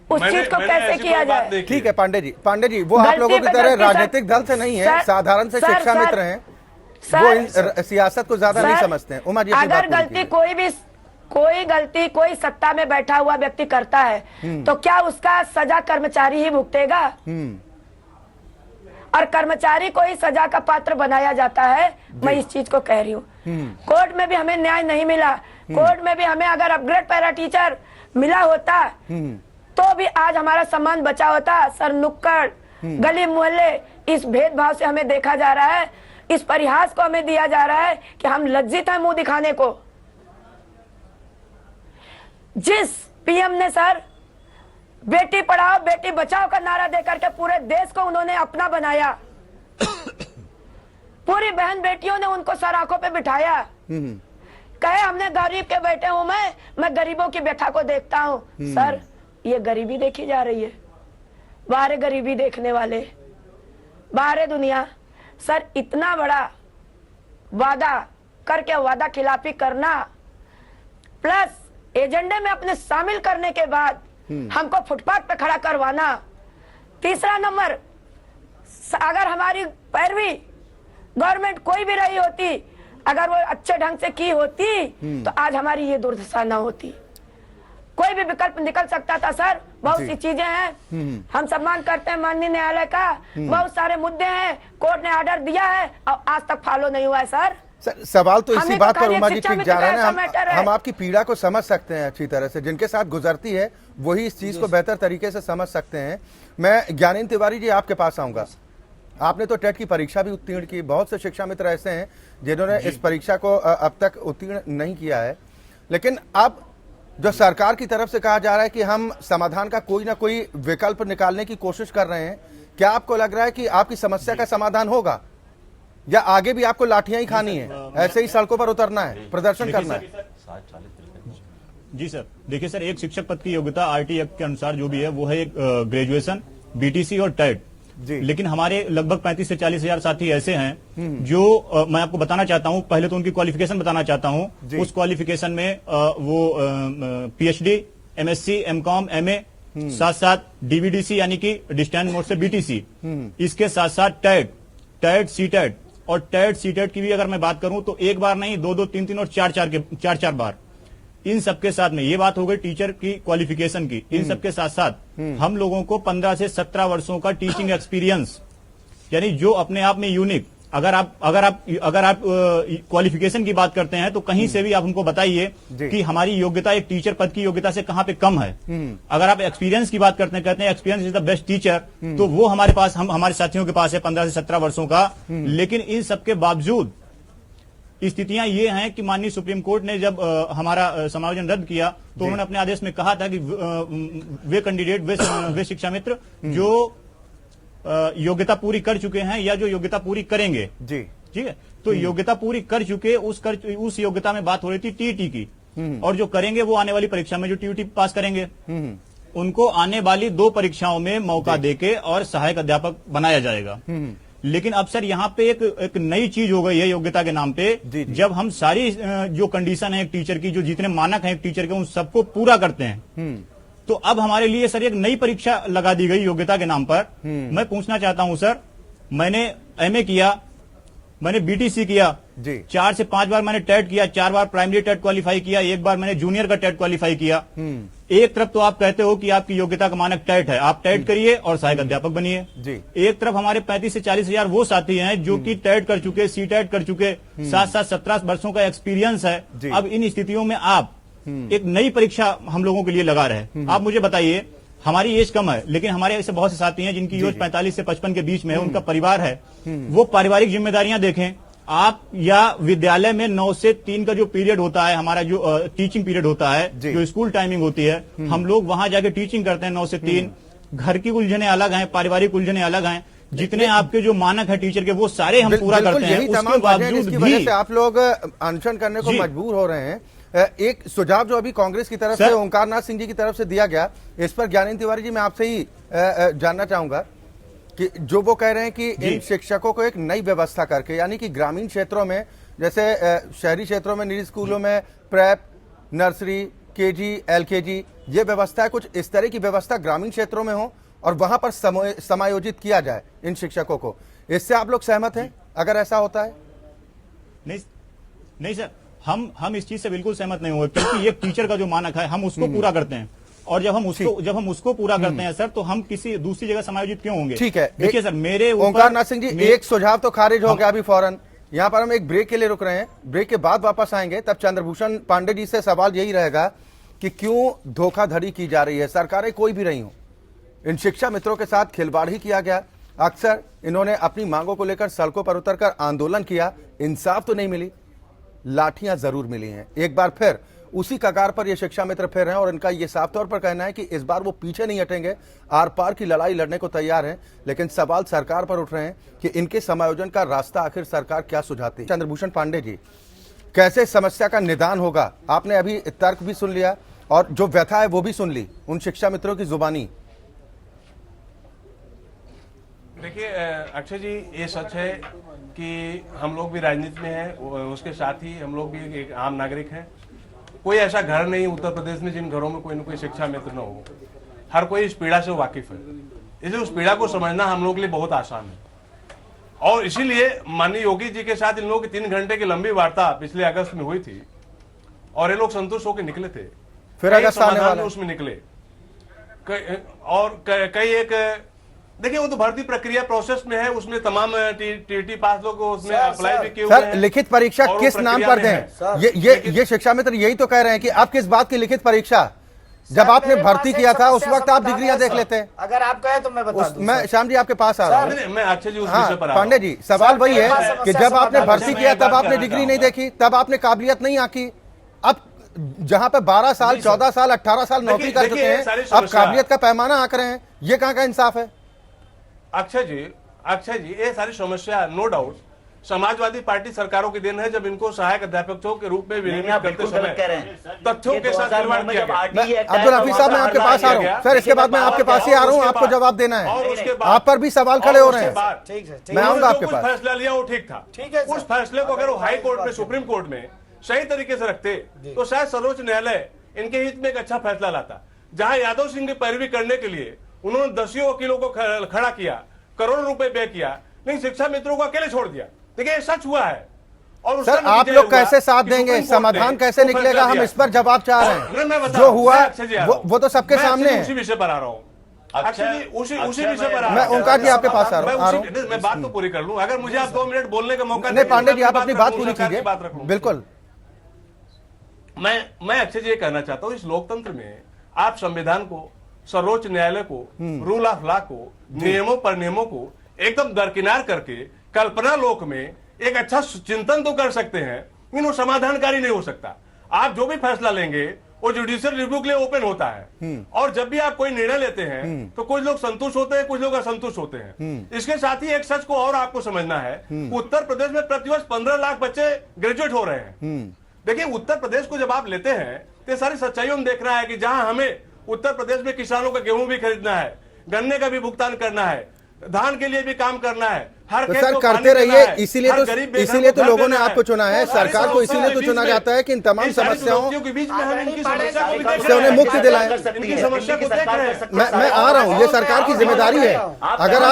उस चीज को कैसे किया जाए? ठीक है पांडे जी, वो आप लोगों की तरह राजनीतिक दल से नहीं है, साधारण से शिक्षा मित्र हैं, वो सियासत को ज्यादा नहीं समझते हैं। उमा जी, अगर गलती कोई सत्ता में बैठा हुआ व्यक्ति करता है तो क्या उसका सजा कर्मचारी ही भुगतेगा? और कर्मचारी को ही सजा का पात्र बनाया जाता है। मैं इस चीज को कह रही हूँ। कोर्ट में भी हमें न्याय नहीं मिला। कोर्ट में भी हमें अगर अपग्रेड पैरा टीचर मिला होता तो भी आज हमारा सम्मान बचा होता। सर नुक्कड़ गली मोहल्ले इस भेदभाव से हमें देखा जा रहा है। इस परिहास को हमें दिया जा रहा है कि हम लज्जित हैं मुंह दिखाने को। जिस पीएम ने सर बेटी पढ़ाओ बेटी बचाओ का नारा देकर के पूरे देश को उन्होंने अपना बनाया, पूरी बहन बेटियों ने उनको सर आंखों पे बिठाया, कहे हमने गरीब के बेटे हूं मैं गरीबों की व्यथा को देखता हूं। सर ये गरीबी देखी जा रही है, बाहर है गरीबी देखने वाले, बाहर है दुनिया। सर इतना बड़ा वादा करके वादा खिलाफी करना प्लस एजेंडे में अपने शामिल करने के बाद हमको फुटपाथ पे खड़ा करवाना। तीसरा नंबर, अगर हमारी पैरवी गवर्नमेंट कोई भी रही होती, अगर वो अच्छे ढंग से की होती तो आज हमारी ये दुर्दशा ना होती। कोई भी विकल्प निकल सकता था सर। बहुत सी चीजें हैं, हम सम्मान करते हैं माननीय न्यायालय का, बहुत सारे मुद्दे हैं, कोर्ट ने ऑर्डर दिया है और आज तक फॉलो नहीं हुआ है सर। सवाल तो इसी बात पर उमा जी ठीक जा रहे हैं। हम आपकी पीड़ा को समझ सकते हैं अच्छी तरह से, जिनके साथ गुजरती है वही इस चीज को बेहतर तरीके से समझ सकते हैं। मैं ज्ञानेंद्र तिवारी जी आपके पास आऊंगा। आपने तो टेट की परीक्षा भी उत्तीर्ण की, बहुत से शिक्षा मित्र ऐसे हैं जिन्होंने इस परीक्षा को अब तक उत्तीर्ण नहीं किया है, लेकिन अब जो सरकार की तरफ से कहा जा रहा है कि हम समाधान का कोई ना कोई विकल्प निकालने की कोशिश कर रहे हैं, क्या आपको लग रहा है कि आपकी समस्या का समाधान होगा या आगे भी आपको लाठियां ही खानी है, ऐसे ही सड़कों पर उतरना है, प्रदर्शन करना है? जी सर, देखिए सर, एक शिक्षक पद की योग्यता आरटी एक्ट के अनुसार जो भी है वो है एक ग्रेजुएशन, बीटीसी और टेट। लेकिन हमारे लगभग 35 से 40 हजार साथी ऐसे हैं जो मैं आपको बताना चाहता हूं, पहले तो उनकी क्वालिफिकेशन बताना चाहता हूं। उस क्वालिफिकेशन में वो पीएचडी, एमएससी, एमकॉम, एमए, साथ साथ डीवीडीसी यानी कि डिस्टेंस मोड से बीटीसी, इसके साथ साथ टेट, सीटेट और टेट सीटेट की भी अगर मैं बात करूं तो एक बार नहीं, 2-2, 3-3 और 4-4 बार। इन सबके साथ में ये बात हो गई टीचर की क्वालिफिकेशन की। इन सबके साथ साथ हम लोगों को 15 से 17 वर्षों का टीचिंग एक्सपीरियंस, यानी जो अपने आप में यूनिक। अगर आप क्वालिफिकेशन की बात करते हैं तो कहीं से भी आप हमको बताइए कि हमारी योग्यता एक टीचर पद की योग्यता से कहां पे कम है। अगर आप एक्सपीरियंस की बात करते हैं, कहते हैं experience is the best teacher, तो वो हमारे पास, हमारे साथियों के पास है 15 से 17 वर्षों का। लेकिन इन सबके बावजूद स्थितियां ये हैं कि माननीय सुप्रीम कोर्ट ने जब हमारा समायोजन रद्द किया तो उन्होंने अपने आदेश में कहा था कि वे कैंडिडेट, वे शिक्षा मित्र जो योग्यता पूरी कर चुके हैं या जो योग्यता पूरी करेंगे, जी ठीक है, तो योग्यता पूरी कर चुके उस योग्यता में बात हो रही थी टीईटी की, और जो करेंगे वो आने वाली परीक्षा में जो टीईटी पास करेंगे उनको आने वाली 2 परीक्षाओं में मौका देके और सहायक अध्यापक बनाया जाएगा। लेकिन अब सर यहाँ पे एक नई चीज हो गई है योग्यता के नाम पे। जब हम सारी जो कंडीशन है एक टीचर की, जो जितने मानक हैं एक टीचर के, उन सबको पूरा करते हैं, तो अब हमारे लिए सर एक नई परीक्षा लगा दी गई योग्यता के नाम पर। मैं पूछना चाहता हूं सर, मैंने एमए किया, मैंने बीटीसी किया, 4 से 5 बार मैंने टेट किया, 4 बार प्राइमरी टेट क्वालिफाई किया, 1 बार मैंने जूनियर का टेट क्वालिफाई किया। एक तरफ तो आप कहते हो कि आपकी योग्यता का मानक टेट है, आप टेट करिए और सहायक अध्यापक बनिए। एक तरफ हमारे 35 से 40 हजार वो साथी हैं जो कि टेट कर चुके, सी टेट कर चुके, साथ साथ 17 वर्षों का एक्सपीरियंस है। अब इन स्थितियों में आप एक नई परीक्षा हम लोगों के लिए लगा रहे। आप मुझे बताइए, हमारी एज कम है लेकिन हमारे ऐसे बहुत से साथी हैं जिनकी एज 45 से 55 के बीच में है, उनका परिवार है, वो पारिवारिक जिम्मेदारियां देखें। आप या विद्यालय में 9 से 3 का जो पीरियड होता है, हमारा जो टीचिंग पीरियड होता है, जो स्कूल टाइमिंग होती है, हम लोग वहां जाके टीचिंग करते हैं 9 से 3। घर की उलझने अलग हैं, पारिवारिक उलझने अलग हैं, जितने आपके जो मानक है टीचर के वो सारे हम पूरा करते हैं। उसके बावजूद भी आप लोग अनशन करने को मजबूर हो रहे हैं। एक सुझाव जो अभी कांग्रेस की तरफ से ओंकार नाथ सिंह जी की तरफ से दिया गया, इस पर ज्ञानेंद्र तिवारी जी मैं आपसे ही जानना चाहूंगा कि जो वो कह रहे हैं कि इन शिक्षकों को एक नई व्यवस्था करके, यानी कि ग्रामीण क्षेत्रों में, जैसे शहरी क्षेत्रों में निजी स्कूलों में प्रेप, नर्सरी, केजी, एलकेजी, ये व्यवस्था है, कुछ इस तरह की व्यवस्था ग्रामीण क्षेत्रों में हो और वहां पर समायोजित किया जाए इन शिक्षकों को। इससे आप लोग सहमत हैं अगर ऐसा होता है? नहीं सर, हम इस चीज से बिल्कुल सहमत नहीं हुए, क्योंकि एक टीचर का जो मानक है हम उसको पूरा करते हैं, और जब हम उसको पूरा करते हैं सर, तो हम किसी दूसरी जगह समायोजित क्यों होंगे? ठीक है, देखिए सर, मेरे ओंकार नाथ सिंह जी, एक सुझाव तो खारिज हो गया अभी फौरन। यहाँ पर हम एक ब्रेक के लिए रुक रहे हैं, ब्रेक के बाद वापस आएंगे। तब चंद्रभूषण पांडे जी से सवाल यही रहेगा कि क्यों धोखाधड़ी की जा रही है, सरकारें कोई भी रही हो, इन शिक्षा मित्रों के साथ खिलवाड़ ही किया गया। अक्सर इन्होंने अपनी मांगों को लेकर सड़कों पर उतरकर आंदोलन किया, इंसाफ तो नहीं मिली, लाठियां जरूर मिली हैं। एक बार फिर उसी कगार पर ये शिक्षा मित्र फिर हैं और इनका ये साफ तौर पर कहना है कि इस बार वो पीछे नहीं हटेंगे, आर पार की लड़ाई लड़ने को तैयार हैं। लेकिन सवाल सरकार पर उठ रहे हैं कि इनके समायोजन का रास्ता आखिर सरकार क्या सुझाती है। चंद्रभूषण पांडे जी, कैसे समस्या का निदान होगा? आपने अभी तर्क भी सुन लिया और जो व्यथा है वो भी सुन ली उन शिक्षा मित्रों की जुबानी। देखिए अक्षय जी, ये सच है कि हम लोग भी राजनीति में हैं, उसके साथ ही हम लोग भी एक आम नागरिक हैं। कोई ऐसा घर नहीं उत्तर प्रदेश में जिन घरों में कोई न कोई शिक्षा मित्र न हो। हर कोई इस पीड़ा से वाकिफ है, इसलिए उस पीड़ा को समझना हम लोग के लिए बहुत आसान है। और इसीलिए माननीय योगी जी के साथ इन लोगों की 3 घंटे की लंबी वार्ता पिछले अगस्त में हुई थी और ये लोग संतुष्ट होकर निकले थे। फिर अगस्त आने वाला है। उसमें निकले और कई एक देखिए, वो तो भर्ती प्रक्रिया प्रोसेस में है, उसमें तमाम टीटी पास लोग उसमें अप्लाई भी किए हुए हैं। लिखित परीक्षा किस नाम पर दें? ये शिक्षा मित्र यही तो कह रहे हैं कि आप किस बात की लिखित परीक्षा? जब आपने भर्ती किया था उस वक्त आप डिग्रियां देख लेते। अगर आप कहें तो मैं बता दूं। मैं श्याम जी आपके पास आ रहा हूँ। मैं अक्षय जी उस हाँ, विषय पर पांडे जी, सवाल वही है कि जब आपने भर्ती किया तब आपने डिग्री नहीं देखी, तब आपने काबिलियत नहीं आंकी। अब जहां पे 12 साल 14 साल 18 साल नौकरी कर चुके हैं, अब काबिलियत का पैमाना आंक रहे हैं, ये कहां का इंसाफ है? अक्षय जी, ये सारी समस्या नो डाउट समाजवादी पार्टी सरकारों की देन है। जब इनको सहायक अध्यापकों के रूप में विनियमित करते समय तथ्यों के साथ खिलवाड़ किया गया। अब्दुल हफीज साहब, मैं आपके पास आ रहा हूँ सर, इसके बाद मैं आपके पास ही आ रहा हूँ, आपको जवाब देना है। आप पर भी सवाल खड़े हो रहे हैं, मैं आऊंगा आपके पास। फैसला लिया वो ठीक था, उस फैसले को अगर वो हाई कोर्ट में, सुप्रीम कोर्ट में सही तरीके से रखते तो शायद सर्वोच्च न्यायालय इनके हित में एक अच्छा फैसला लाता। जहां यादव सिंह की पैरवी करने के लिए उन्होंने दसियों वकीलों को खड़ा किया, करोड़ों रुपए व्यय किया, लेकिन शिक्षा मित्रों को अकेले छोड़ दिया। देखिए सच हुआ है। और सर आप लोग कैसे साथ देंगे? समाधान कैसे निकलेगा? हम इस पर जवाब चाह रहे हैं। जो हुआ वो तो सबके सामने है। उसी विषय पर आ रहा हूँ उसी विषय पर। मैं ओंकार जी आपके पास आ रहा हूँ। मैं बात तो पूरी कर लूं, अगर मुझे आप 2 मिनट बोलने का मौका नहीं। पांडे जी आप अपनी बात पूरी कीजिए। बिल्कुल। मैं अक्षय जी ये कहना चाहता हूँ, इस लोकतंत्र में आप संविधान को, सर्वोच्च न्यायालय को, रूल ऑफ लॉ को, नियमों पर नियमों को एकदम दरकिनार करके कल्पना लोक में एक अच्छा चिंतन तो कर सकते हैं, लेकिन वो समाधानकारी नहीं हो सकता। आप जो भी फैसला लेंगे वो जुडिशियल रिव्यू के लिए ओपन होता है, और जब भी आप कोई निर्णय लेते हैं तो कुछ लोग संतुष्ट होते हैं, कुछ लोग असंतुष्ट होते हैं। इसके साथ ही एक सच को और आपको समझना है, उत्तर प्रदेश में प्रतिवर्ष 15 लाख बच्चे ग्रेजुएट हो रहे हैं। देखिए उत्तर प्रदेश को जब आप लेते हैं तो सारी सच्चाइयों में देखना है कि जहां हमें उत्तर प्रदेश में किसानों का गेहूं भी खरीदना है, गन्ने का भी भुगतान करना है, धान के लिए भी काम करना है, हर तो सर करते रहिए। इसीलिए तो लोगों ने आपको चुना है, सरकार को इसीलिए तो चुना जाता है कि इन तमाम समस्याओं के बीच में हम इनकी समस्या से उन्हें मुक्ति दिलाएं। इनकी समस्या को देख रहे हैं। मैं आ रहा हूँ, ये सरकार की जिम्मेदारी है। अगर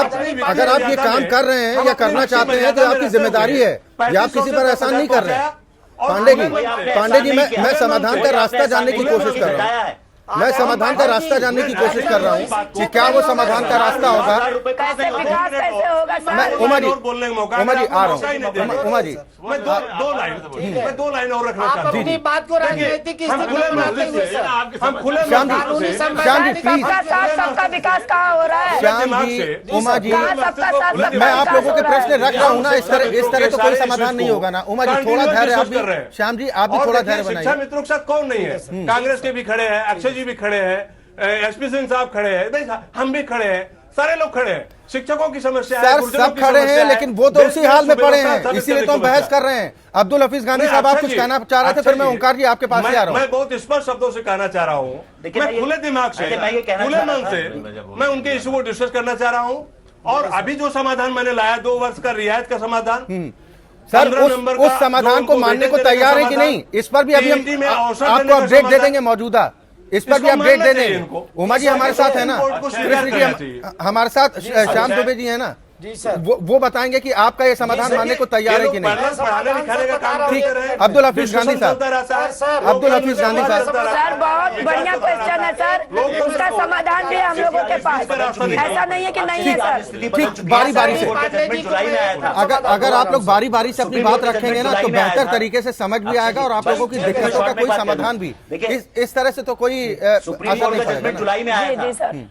आप ये काम कर रहे हैं या करना चाहते हैं तो आपकी जिम्मेदारी है, ये आप किसी पर एहसान नहीं कर रहे हैं। पांडे जी मैं समाधान का रास्ता जानने की कोशिश कर रहा हूँ। मैं समाधान का रास्ता जानने की कोशिश कर रहा हूँ कि क्या वो समाधान का रास्ता होगा। मैं उमा जी आ रहा हूँ। उमा जी मैं दो लाइन और रखना चाहता हूँ। अपनी बात को राजनीतिक की स्थिति में बनाते हुए सर, हम खुले श्याम जी प्लीज, सबका विकास कहाँ हो रहा है? श्याम जी, उमा जी, मैं आप लोगों के प्रश्न रख रहा हूँ ना, इस तरह तो कोई समाधान नहीं होगा ना। उमा जी थोड़ा धैर्य आप भी, श्याम जी आप भी थोड़ा धैर्य बनाइए। शिक्षा मित्रों के साथ कौन नहीं है? कांग्रेस के भी खड़े हैं, अक्षय जी भी खड़े हैं, एसपी सिंह साहब खड़े हैं, हम भी खड़े हैं, सारे लोग खड़े हैं। शिक्षकों की समस्या है, सर सब खड़े हैं, लेकिन वो तो उसी हाल में पड़े हैं, इसीलिए तो हम बहस कर रहे हैं। अब्दुल हफीज गांधी साहब आप कुछ कहना चाह रहे थे, फिर मैं ओंकार जी आपके पास ही आ रहा हूँ। मैं बहुत स्पष्ट शब्दों से कहना चाह रहा हूँ, मैं खुले दिमाग से, खुले मन से मैं उनके इशू को डिस्कस करना चाह रहा हूँ। और अभी जो समाधान मैंने लाया 2 वर्ष का रियायत का समाधान, सर उस समाधान को मानने को तैयार है कि नहीं? इस पर भी अभी हम आपको अपडेट दे देंगे मौजूदा, इस पर भी अपडेट दे देंगे। उमा जी हमारे साथ है ना, हमारे साथ श्याम दुबे जी है ना जी सर, वो बताएंगे कि आपका ये समाधान मानने को तैयार है कि नहीं। ठीक, अब्दुल हफीज गांधी साहब, अब्दुल हफीज गांधी साहब। सर बहुत बढ़िया क्वेश्चन है सर, उसका समाधान भी हम लोगों के पास, ऐसा नहीं है कि नहीं है सर। ठीक, बारी बारी से अगर आप लोग बारी बारी से अपनी बात रखेंगे ना तो बेहतर तरीके से समझ भी आएगा और आप लोगों की दिक्कतों का कोई समाधान भी। इस तरह से तो कोई असर नहीं पड़ेगा। जी सर,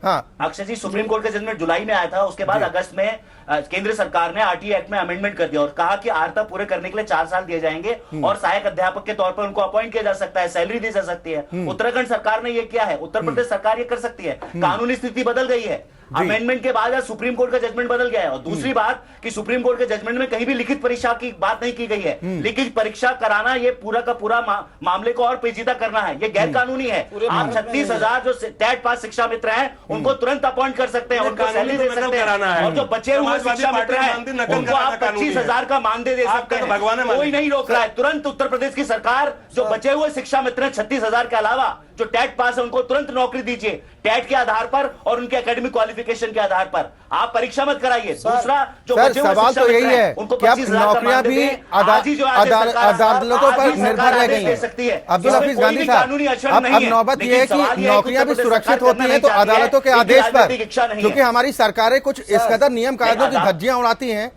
हाँ अक्षय जी, सुप्रीम कोर्ट का जजमेंट जुलाई में आया था, उसके बाद अगस्त में केंद्र सरकार ने आरटीए एक्ट में अमेंडमेंट कर दिया और कहा कि अर्हता पूरे करने के लिए 4 साल दिए जाएंगे और सहायक अध्यापक के तौर पर उनको अपॉइंट किया जा सकता है, सैलरी दी जा सकती है। उत्तराखंड सरकार ने ये किया है, उत्तर प्रदेश सरकार ये कर सकती है। कानूनी स्थिति बदल गई है, अमेंडमेंट के बाद सुप्रीम कोर्ट का जजमेंट बदल गया है। और दूसरी बात कि सुप्रीम कोर्ट के जजमेंट में कहीं भी लिखित परीक्षा की बात नहीं की गई है। लिखित परीक्षा कराना ये पूरा का पूरा मामले को और पेचीदा करना है, ये गैर कानूनी है। आप 36,000 जो टेट पास शिक्षा मित्र हैं उनको तुरंत अपॉइंट कर सकते हैं, उनको सैलरी दे सकते हैं, और जो बचे हुए शिक्षा मित्र हैं उनको आप 25,000 का मानदेय दे सकते हैं, कोई नहीं रोक रहा है। तुरंत उत्तर प्रदेश की सरकार जो बचे हुए शिक्षा मित्र हैं 36,000 के अलावा जो टेट पास है उनको तुरंत नौकरी दीजिए, टेट के आधार पर और उनके एकेडमिक क्वालिफिकेशन के आधार पर। आप परीक्षा मत कराइए। दूसरा, जो सर बचे हुए सवाल शिक्षा तो यही मित्र हैं, है उनको कि अब 25,000 का नौकरियां मानदेय भी दें। आज ही जो राज्य सरकार- अदालतों पर आज ही निर्भर सरकार रह आदेश गई दे हैं। सकती है। अब्दुल इसमें हफीज कोई गांधी भी साहब, कानूनी अड़चन अब नहीं है। नौबत ये है लेकिन कि सवाल ये नौकरियां भी उत्तर प्रदेश सुरक्षित सरकार होती करना हैं तो नहीं चाहती है, अदालतों के इनकी आदेश पर, राजनीतिक इच्छा नहीं है। क्योंकि हमारी सरकारें कुछ इस कदर नियम कायदों की धज्जियां उड़ाती हैं,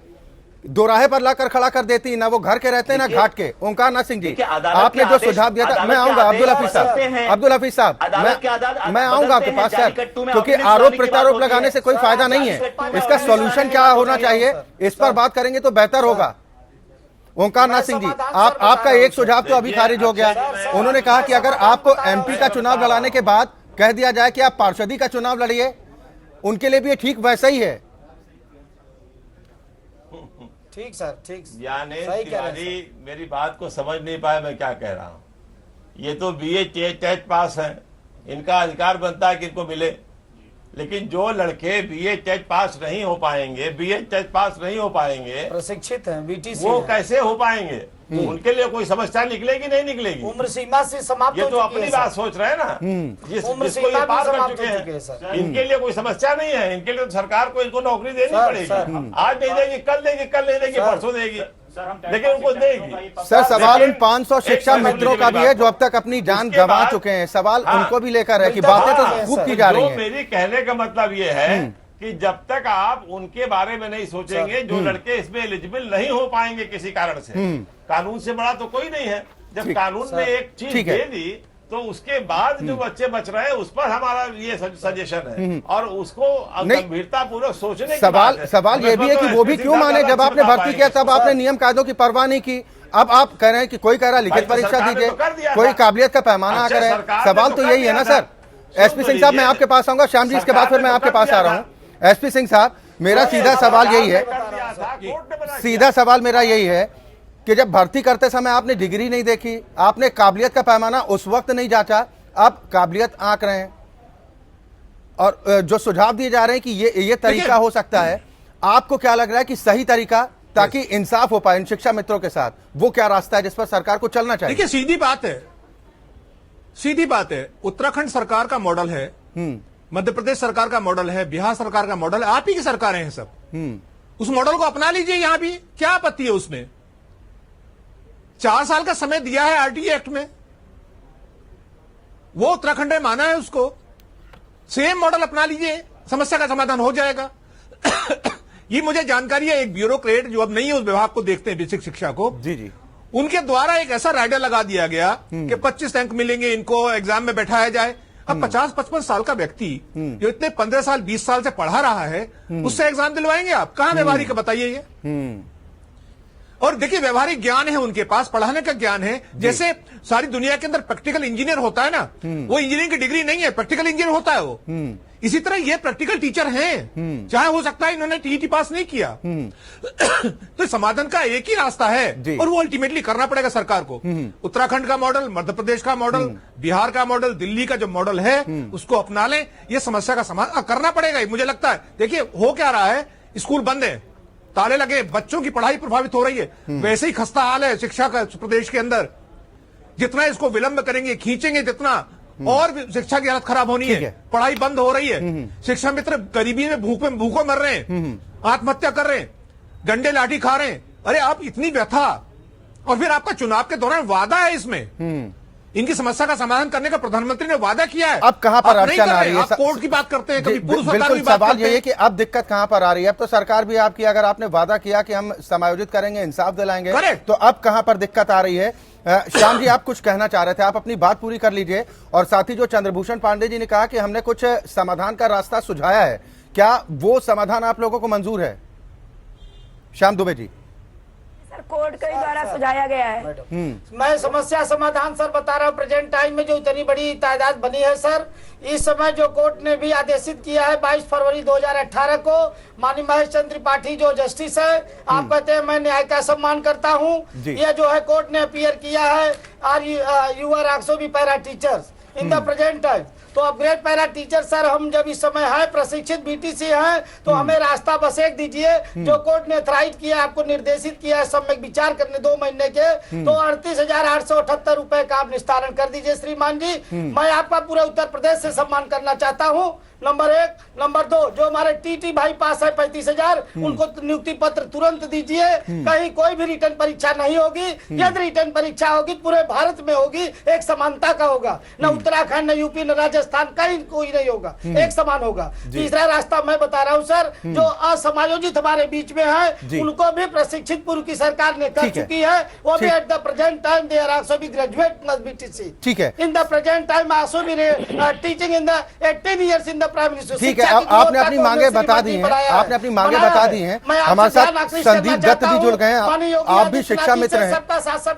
दोराहे पर लाकर खड़ा कर देती है, ना वो घर के रहते हैं ना घाट के। ओंकार नाथ सिंह जी, आपने जो सुझाव दिया था, मैं आऊंगा अब्दुल हफीज साहब, मैं आऊंगा आपके पास सर, क्योंकि आरोप प्रत्यारोप लगाने से कोई फायदा नहीं है, इसका सॉल्यूशन क्या होना चाहिए इस पर बात करेंगे तो बेहतर होगा। ओंकार नाथ सिंह जी, आपका एक सुझाव तो अभी खारिज हो गया। उन्होंने कहा कि अगर आपको एमपी का चुनाव लड़ाने के बाद कह दिया जाए कि आप पार्षदी का चुनाव लड़िए, उनके लिए भी ये ठीक वैसा ही है। ठीक सर, ठीक। यानी तिवारी मेरी बात को समझ नहीं पाया मैं क्या कह रहा हूँ। ये तो बीए टेट पास है, इनका अधिकार बनता है कि इनको मिले, लेकिन जो लड़के बीए टेट पास नहीं हो पाएंगे, बीए टेट पास नहीं हो पाएंगे, प्रशिक्षित हैं, बीटीसी वो कैसे हो पाएंगे? तो उनके लिए कोई समस्या निकलेगी नहीं निकलेगी? उम्र सीमा से समाप्त ये हो तो चुकी अपनी है बात सर। सोच रहे हैं ना, उम्र जिसको ये सीमा पार भी कर समाप्त चुके हो चुकी है हैं, सर। इनके लिए कोई समस्या नहीं है। इनके लिए तो सरकार को इनको नौकरी देनी सर, पड़ेगी। सर। आज नहीं देगी, कल देगी, कल नहीं देगी, परसों देगी, लेकिन उनको देगी। सर सवाल उन 500 शिक्षा मित्रों का भी है जो अब तक अपनी जान गंवा चुके हैं, सवाल उनको भी लेकर है कि बातें तो खूब की जा रही हैं। मेरी कहने का मतलब ये है कि जब तक आप उनके बारे में नहीं सोचेंगे, जो लड़के इसमें एलिजिबल नहीं हो पाएंगे किसी कारण से, कानून से बड़ा तो कोई नहीं है। जब कानून ने एक चीज दे दी तो उसके बाद जो बच्चे बच रहे हैं उस पर हमारा ये सजेशन है और उसको गंभीरता पूर्वक सोचने की बात है। सवाल ये भी है कि वो भी क्यों माने, जब आपने भर्ती किया तब आपने नियम कायदों की परवाह नहीं की। अब आप कह रहे हैं कि कोई कह रहा है लिखित परीक्षा दीजिए, कोई काबिलियत का पैमाना करे। सवाल तो यही है ना सर। एसपी सिंह साहब, मैं आपके पास आऊंगा, श्याम जी इसके बाद फिर मैं आपके पास आ रहा हूँ। एसपी सिंह साहब, मेरा सीधा सवाल यही है, सीधा सवाल मेरा यही है कि जब भर्ती करते समय आपने डिग्री नहीं देखी, आपने काबिलियत का पैमाना उस वक्त नहीं जांचा, अब काबिलियत आंक रहे हैं और जो सुझाव दिए जा रहे हैं कि ये तरीका हो सकता है, आपको क्या लग रहा है कि सही तरीका, ताकि इंसाफ हो पाए इन शिक्षा मित्रों के साथ, वो क्या रास्ता है जिस पर सरकार को चलना चाहिए? देखिए सीधी बात है, उत्तराखंड सरकार का मॉडल है, मध्य प्रदेश सरकार का मॉडल है, बिहार सरकार का मॉडल है, आप ही की सरकारें हैं सब। उस मॉडल को अपना लीजिए, यहां भी क्या आपत्ति है उसमें? 4 साल का समय दिया है आरटीए एक्ट में, वो उत्तराखंड ने माना है उसको। सेम मॉडल अपना लीजिए, समस्या का समाधान हो जाएगा। ये मुझे जानकारी है, एक ब्यूरोक्रेट जो अब नहीं है उस विभाग को देखते हैं, बेसिक शिक्षा को, जी, उनके द्वारा एक ऐसा राइडर लगा दिया गया कि 25 अंक मिलेंगे, इनको एग्जाम में बैठाया जाए। अब 50-55 साल का व्यक्ति जो इतने 15 साल 20 साल से पढ़ा रहा है, उससे एग्जाम दिलवाएंगे आप? कहां व्यवहारिक बताइए ये? और देखिए व्यवहारिक ज्ञान है उनके पास, पढ़ाने का ज्ञान है। जैसे सारी दुनिया के अंदर प्रैक्टिकल इंजीनियर होता है ना, वो इंजीनियरिंग की डिग्री नहीं है, प्रैक्टिकल इंजीनियर होता है वो। इसी तरह ये प्रैक्टिकल टीचर हैं, चाहे हो सकता है इन्होंने टीईटी पास नहीं किया। तो समाधान का एक ही रास्ता है और वो अल्टीमेटली करना पड़ेगा सरकार को। उत्तराखंड का मॉडल, मध्य प्रदेश का मॉडल, बिहार का मॉडल, दिल्ली का जो मॉडल है उसको अपना लें। ये समस्या का समाधान करना पड़ेगा, मुझे लगता है। देखिए हो क्या रहा है, स्कूल बंद है, ताले लगे, बच्चों की पढ़ाई प्रभावित हो रही है। वैसे ही खस्ता हाल है शिक्षा का प्रदेश के अंदर। जितना इसको विलंब करेंगे, खींचेंगे जितना, और भी शिक्षा की हालत खराब होनी है। पढ़ाई बंद हो रही है, शिक्षा मित्र गरीबी में भूखों मर रहे हैं, आत्महत्या कर रहे हैं, डंडे लाठी खा रहे हैं। अरे आप इतनी व्यथा, और फिर आपका चुनाव के दौरान वादा है इसमें, इनकी समस्या का समाधान करने का प्रधानमंत्री ने वादा किया है। अब कहां पर अड़चन आ रही है? आप कोर्ट की बात करते हैं, कभी पूर्व सरकार बिल्कुल की बात सवाल करते यही है हैं कि अब दिक्कत कहां पर आ रही है? अब तो सरकार भी आपकी, अगर आपने वादा किया कि हम समायोजित करेंगे, इंसाफ दिलाएंगे, तो अब कहां पर दिक्कत आ रही है श्याम जी, आप कुछ कहना चाह रहे थे, आप अपनी बात पूरी कर लीजिए। और साथ ही जो चंद्रभूषण पांडे जी ने कहा कि हमने कुछ समाधान का रास्ता सुझाया है, क्या वो समाधान आप लोगों को मंजूर है? श्याम दुबे जी। सर कोर्ट के द्वारा सुझाया गया है। मैं समस्या समाधान सर बता रहा हूँ। प्रेजेंट टाइम में जो इतनी बड़ी तादाद बनी है सर, इस समय जो कोर्ट ने भी आदेशित किया है 22 फरवरी 2018 को, माननीय महेश चंद्र त्रिपाठी जो जस्टिस है, आप कहते हैं मैं न्याय का सम्मान करता हूँ, यह जो है कोर्ट ने अपीयर किया है। You are also be para teachers in the present time. तो अपग्रेड पैरा टीचर सर हम जब इस समय है प्रशिक्षित बीटीसी हैं, तो हमें रास्ता बस एक दीजिए। जो कोर्ट ने ऑथराइज किया, आपको निर्देशित किया है सम्यक विचार करने 2 महीने के, तो 38,878 रुपए का आप निस्तारण कर दीजिए श्रीमान जी। मैं आपका पूरे उत्तर प्रदेश से सम्मान करना चाहता हूँ, नंबर 1। नंबर 2, जो हमारे टीटी भाई पास है 35,000, उनको नियुक्ति पत्र तुरंत दीजिए। कहीं कोई भी रिटर्न परीक्षा नहीं होगी। यदि रिटर्न परीक्षा होगी पूरे भारत में होगी, एक समानता का होगा, न उत्तराखंड न यूपी न राजस्थान कहीं कोई नहीं होगा, एक समान होगा। तीसरा रास्ता मैं बता रहा हूँ सर, जो असमायोजित हमारे बीच में है, उनको भी प्रशिक्षित पूर्व की सरकार ने कर चुकी है, वो भी at the present time they are also be graduate plus BTC. ठीक है, in the present time also be teaching in the 18 years in the prime minister. ठीक है, आपने अपनी मांगे बता दी हैं, आपने अपनी मांगे बता दी हैं। हमारे साथ संदीप दत्त जी जुड़ गए हैं, आप भी शिक्षा मित्र हैं।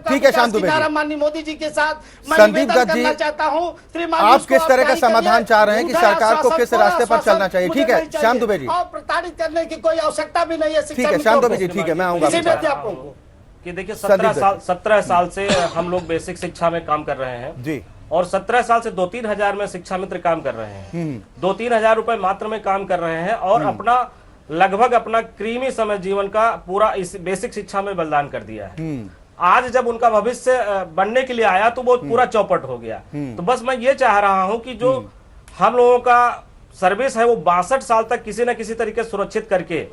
ठीक है श्याम दुबे जी, माननीय मोदी जी के साथ संदीप दत्त जी, आप किस तरह का समाधान चाह रहे हैं कि सरकार को किस रास्ते पर चलना चाहिए? ठीक है श्याम दुबे जी, और प्रताड़ित करने की कोई आवश्यकता भी नहीं है। ठीक है श्याम दुबे जी, ठीक है मैं आऊंगा कि देखिए 17 साल से हम लोग बेसिक शिक्षा में काम कर रहे हैं जी, और 17 साल से 2-3 हजार में शिक्षा मित्र काम कर रहे हैं। 2-3 हजार रुपए मात्र में काम कर रहे हैं और अपना लगभग अपना क्रीमी समय जीवन का पूरा इस बेसिक शिक्षा में बलिदान कर दिया है। आज जब उनका भविष्य बनने के लिए आया तो वो पूरा चौपट हो गया। तो बस मैं ये चाह रहा हूं कि जो हम लोगों का सर्विस है वो 62 साल तक किसी न किसी तरीके सुरक्षित करके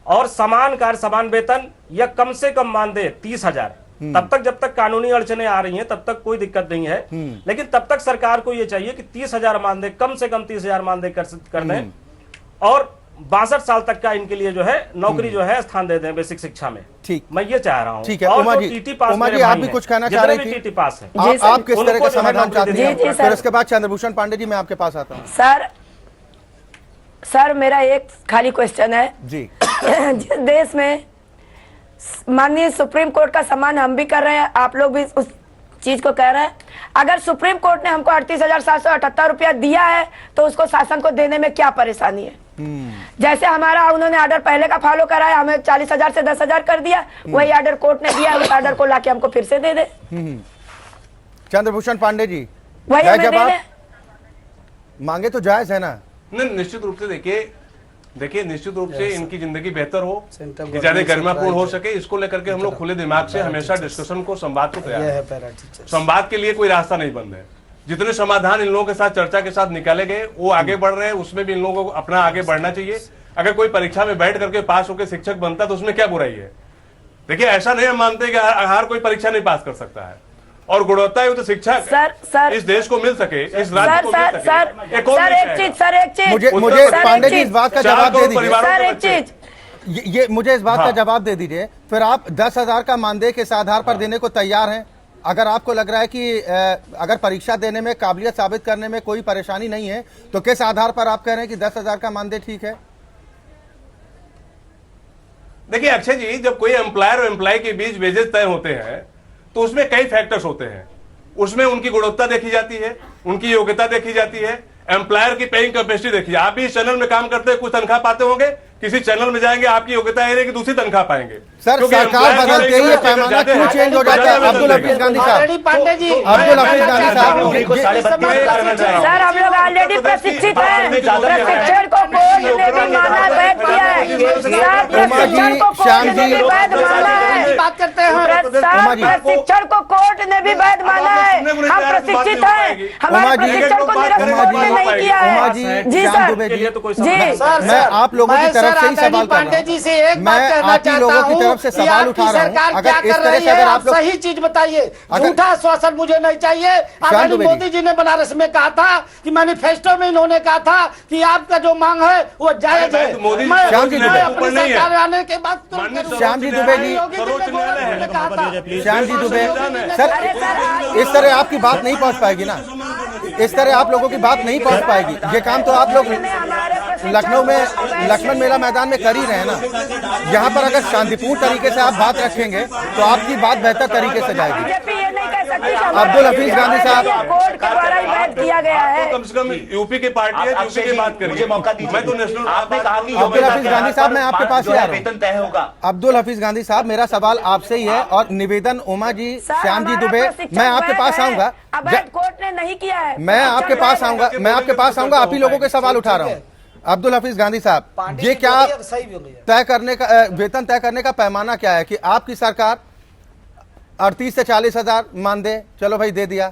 और समान कार्य समान वेतन या कम से कम मानदेय 30,000, तब तक जब तक कानूनी अड़चने आ रही हैं तब तक कोई दिक्कत नहीं है, लेकिन तब तक सरकार को ये चाहिए कि 30,000 मानदेय, कम से कम 30,000 मानदेय कर दें और 62 साल तक का इनके लिए जो है नौकरी जो है स्थान दे दें बेसिक शिक्षा में। ठीक, मैं ये चाह रहा हूँ। ठीक है उमा जी, उमा जी आप भी कुछ कहना चाह रही थी? टीटी पास है, आप किस तरह का समाधान चाहते हैं? फिर इसके बाद चंद्रभूषण पांडे जी मैं आपके पास आता हूँ। सर मेरा एक खाली क्वेश्चन है जी। जिस देश में माननीय सुप्रीम कोर्ट का सम्मान हम भी कर रहे हैं, आप लोग भी उस चीज को कह रहे हैं, अगर सुप्रीम कोर्ट ने हमको 38,778 रुपया दिया है तो उसको शासन को देने में क्या परेशानी है? जैसे हमारा उन्होंने ऑर्डर पहले का फॉलो करा है, हमें 40,000 से 10,000 कर दिया, वही ऑर्डर कोर्ट ने दिया, उस ऑर्डर को लाके हमको फिर से दे दे। चंद्रभूषण पांडे जी, वही हमें दे दे। मांगे तो जायज है ना? नहीं, निश्चित रूप से देखिए निश्चित रूप से इनकी जिंदगी बेहतर हो, ज्यादा गरिमापूर्ण हो सके, इसको लेकर के हम लोग खुले दिमाग से हमेशा डिस्कशन को, संवाद को तैयार है। संवाद के लिए कोई रास्ता नहीं बंद है। जितने समाधान इन लोगों के साथ चर्चा के साथ निकाले गए वो आगे बढ़ रहे हैं, उसमें भी इन लोगों को अपना आगे बढ़ना चाहिए। अगर कोई परीक्षा में बैठ करके पास होकर शिक्षक बनता तो उसमें क्या बुराई है? देखिए ऐसा नहीं हम मानते कि हर कोई परीक्षा नहीं पास कर सकता है, और गुणवत्ता युक्त शिक्षा इस देश को मिल सके, इस राज्य को मिल सके। मुझे पांडे जी इस बात का जवाब दे दीजिए, ये मुझे इस बात का जवाब दे दीजिए। फिर आप 10,000 का मानदेय किस आधार पर देने को तैयार हैं? अगर आपको लग रहा है कि अगर परीक्षा देने में काबिलियत साबित करने में कोई परेशानी नहीं है तो किस आधार पर आप कह रहे हैं कि 10,000 का मानदेय ठीक है? देखिए अक्षय जी, जब कोई एम्प्लॉयर और एम्प्लॉय के बीच वेजेस तय होते हैं तो उसमें कई फैक्टर्स होते हैं। उसमें उनकी गुणवत्ता देखी जाती है, उनकी योग्यता देखी जाती है, एम्प्लॉयर की पेइंग कैपेसिटी देखी। आप भी इस चैनल में काम करते हैं, कुछ तनख्वाह पाते होंगे, किसी चैनल में जाएंगे आपकी योग्यता है कि दूसरी तनख्वाह पाएंगे। सर सरकार बदलते ही पैमाना क्यों चेंज हो जाता है? अब्दुल हफीज गांधी साहब, पांडे जी, अब्दुल हफीज गांधी साहब, सर हम लोग ऑलरेडी प्रशिक्षित हैं, प्रशिक्षण को कोर्ट ने भी माना वैध किया है, प्रशिक्षण को कोर्ट ने भी वैध माना है, बात करते हैं प्रशिक्षण को कोर्ट ने भी वैध माना है, हम प्रशिक्षित हैं, हमारे प्रशिक्षण को निरस्त नहीं किया है। जी सर, जी मैं आप लोगों की तरफ से ही सवाल कर रहा हूं, मैं आप ही लोगों की तरफ से सवाल उठा रहा हूं। अगर इस तरह से अगर आप लोग सही चीज बताइए, झूठा आश्वासन मुझे नहीं चाहिए। आदरणीय मोदी जी ने बनारस में कहा था कि मैनिफेस्टो में इन्होंने कहा था कि आपका जो मांग है वो जायज है। श्याम श्याम जी दुबे, अपनी सरकार आने के बाद श्याम जी दुबे जी, श्याम जी दुबे सर, इस तरह आपकी बात नहीं पहुंच पाएगी ना, इस तरह आप लोगों की बात नहीं पहुंच पाएगी। ये काम तो आप लोग लखनऊ में लक्ष्मण मेला मैदान में कर ही रहे हैं ना। यहाँ पर अगर शांतिपूर्ण तरीके से आप बात रखेंगे तो आपकी बात बेहतर तरीके से जाएगी। अब्दुल हफीज गांधी साहब किया गया है, कम से कम यूपी की पार्टी है, यूपी की बात करिए, मुझे मौका दीजिए। मैं तो नेशनल आपने कहा कि अब्दुल हफीज गांधी साहब मैं आपके पास ही आ रहा हूँ। वेतन तय होगा। अब्दुल हफीज गांधी साहब मेरा सवाल आपसे ही है और निवेदन उमा जी, श्याम जी दुबे, मैं आपके पास आऊंगा, कोर्ट ने नहीं किया है, मैं आपके पास आऊंगा, मैं आपके पास आऊंगा, आप ही लोगों के सवाल उठा रहा हूँ। अब्दुल हफीज गांधी साहब, ये क्या तय करने का वेतन तय करने का पैमाना क्या है कि आपकी सरकार 38 से 40 हजार मान दे, चलो भाई दे दिया।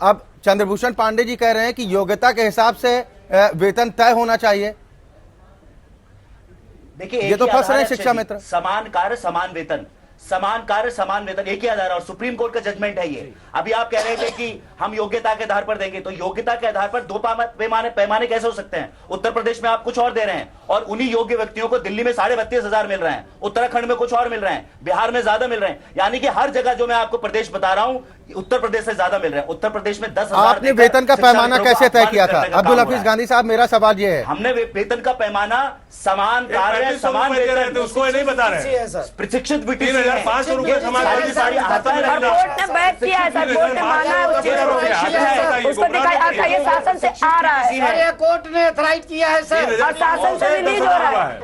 अब चंद्रभूषण पांडे जी कह रहे हैं कि योग्यता के हिसाब से वेतन तय होना चाहिए। देखिए ये तो फंस रहे हैं शिक्षा मित्र। समान कार्य समान वेतन, समान कार्य समान वेतन एक ही आधार है और सुप्रीम कोर्ट का जजमेंट है ये। अभी आप कह रहे थे कि हम योग्यता के आधार पर देंगे, तो योग्यता के आधार पर दो पैमाने कैसे हो सकते हैं? उत्तर प्रदेश में आप कुछ और दे रहे हैं और उन्हीं योग्य व्यक्तियों को दिल्ली में 32,500 मिल रहे हैं, उत्तराखंड में कुछ और मिल रहे हैं, बिहार में ज्यादा मिल रहे हैं। यानी कि हर जगह जो मैं आपको प्रदेश बता रहा हूं उत्तर प्रदेश से ज्यादा मिल रहे हैं। उत्तर प्रदेश में 10,000। आपने वेतन का पैमाना कैसे तय किया था? अब्दुल हफीज गांधी साहब, मेरा सवाल ये है, हमने वेतन का पैमाना समान कार्य समान वेतन, उसको नहीं बता रहे हैं। प्रशिक्षित 3,500 रुपए सारी आता है। कोर्ट ने बैठ किया है सर, कोर्ट ने माना है, उसको दिखाया, ये शासन से आ रहा है सर, ये कोर्ट ने ऑथराइज किया है सर, और शासन से रिलीज हो रहा है।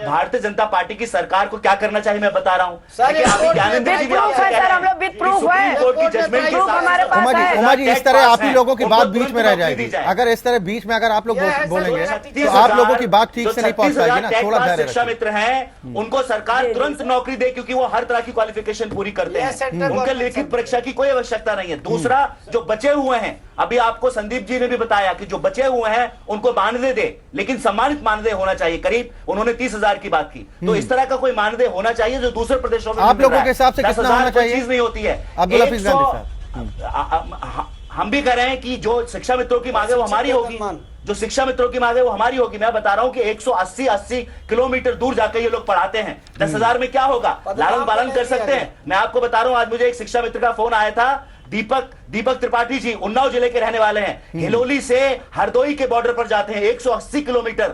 भारतीय जनता पार्टी की सरकार को क्या करना चाहिए मैं बता रहा हूँ सर, हम लोग विद प्रूफ है, प्रूफ हमारे पास है। उमा जी, इस तरह आप ही लोगों की बात बीच में रह जाएगी। अगर इस तरह बीच में अगर आप लोग बोलेंगे तो आप लोगों की बात ठीक से नहीं पहुंच पाएगी ना। थोड़ा धैर्य शिक्षा मित्र हैं, उनको सरकार तुरंत नौकरी दे, क्योंकि वो हर तरह की क्वालिफिकेशन पूरी करते हैं, उनके लिखित परीक्षा की कोई आवश्यकता नहीं है। दूसरा, जो बचे हुए हैं, अभी आपको संदीप जी ने भी बताया कि जो बचे हुए हैं उनको मानदेय दे, लेकिन सम्मानित मानदेय होना चाहिए। करीब उन्होंने 30,000 की बात की, तो इस तरह का कोई मानदेय होना चाहिए जो दूसरे प्रदेशों में आप लोगों के हिसाब से कितना होना चाहिए? चीज नहीं होती है। अब्दुल हफीज गांधी साहब, हम भी कह रहे हैं कि जो शिक्षा मित्रों की मांगे वो हमारी होगी, जो शिक्षा मित्रों की मांगे वो हमारी होगी। मैं बता रहा हूं कि 180 किलोमीटर दूर जाकर ये लोग पढ़ाते हैं। 10,000 में क्या होगा? लालन पालन कर सकते हैं। मैं आपको बता रहा हूं, आज मुझे एक शिक्षा मित्र का फोन आया था, दीपक त्रिपाठी जी, उन्नाव जिले के रहने वाले हैं, हिलोली से हरदोई के बॉर्डर पर जाते हैं 180 किलोमीटर।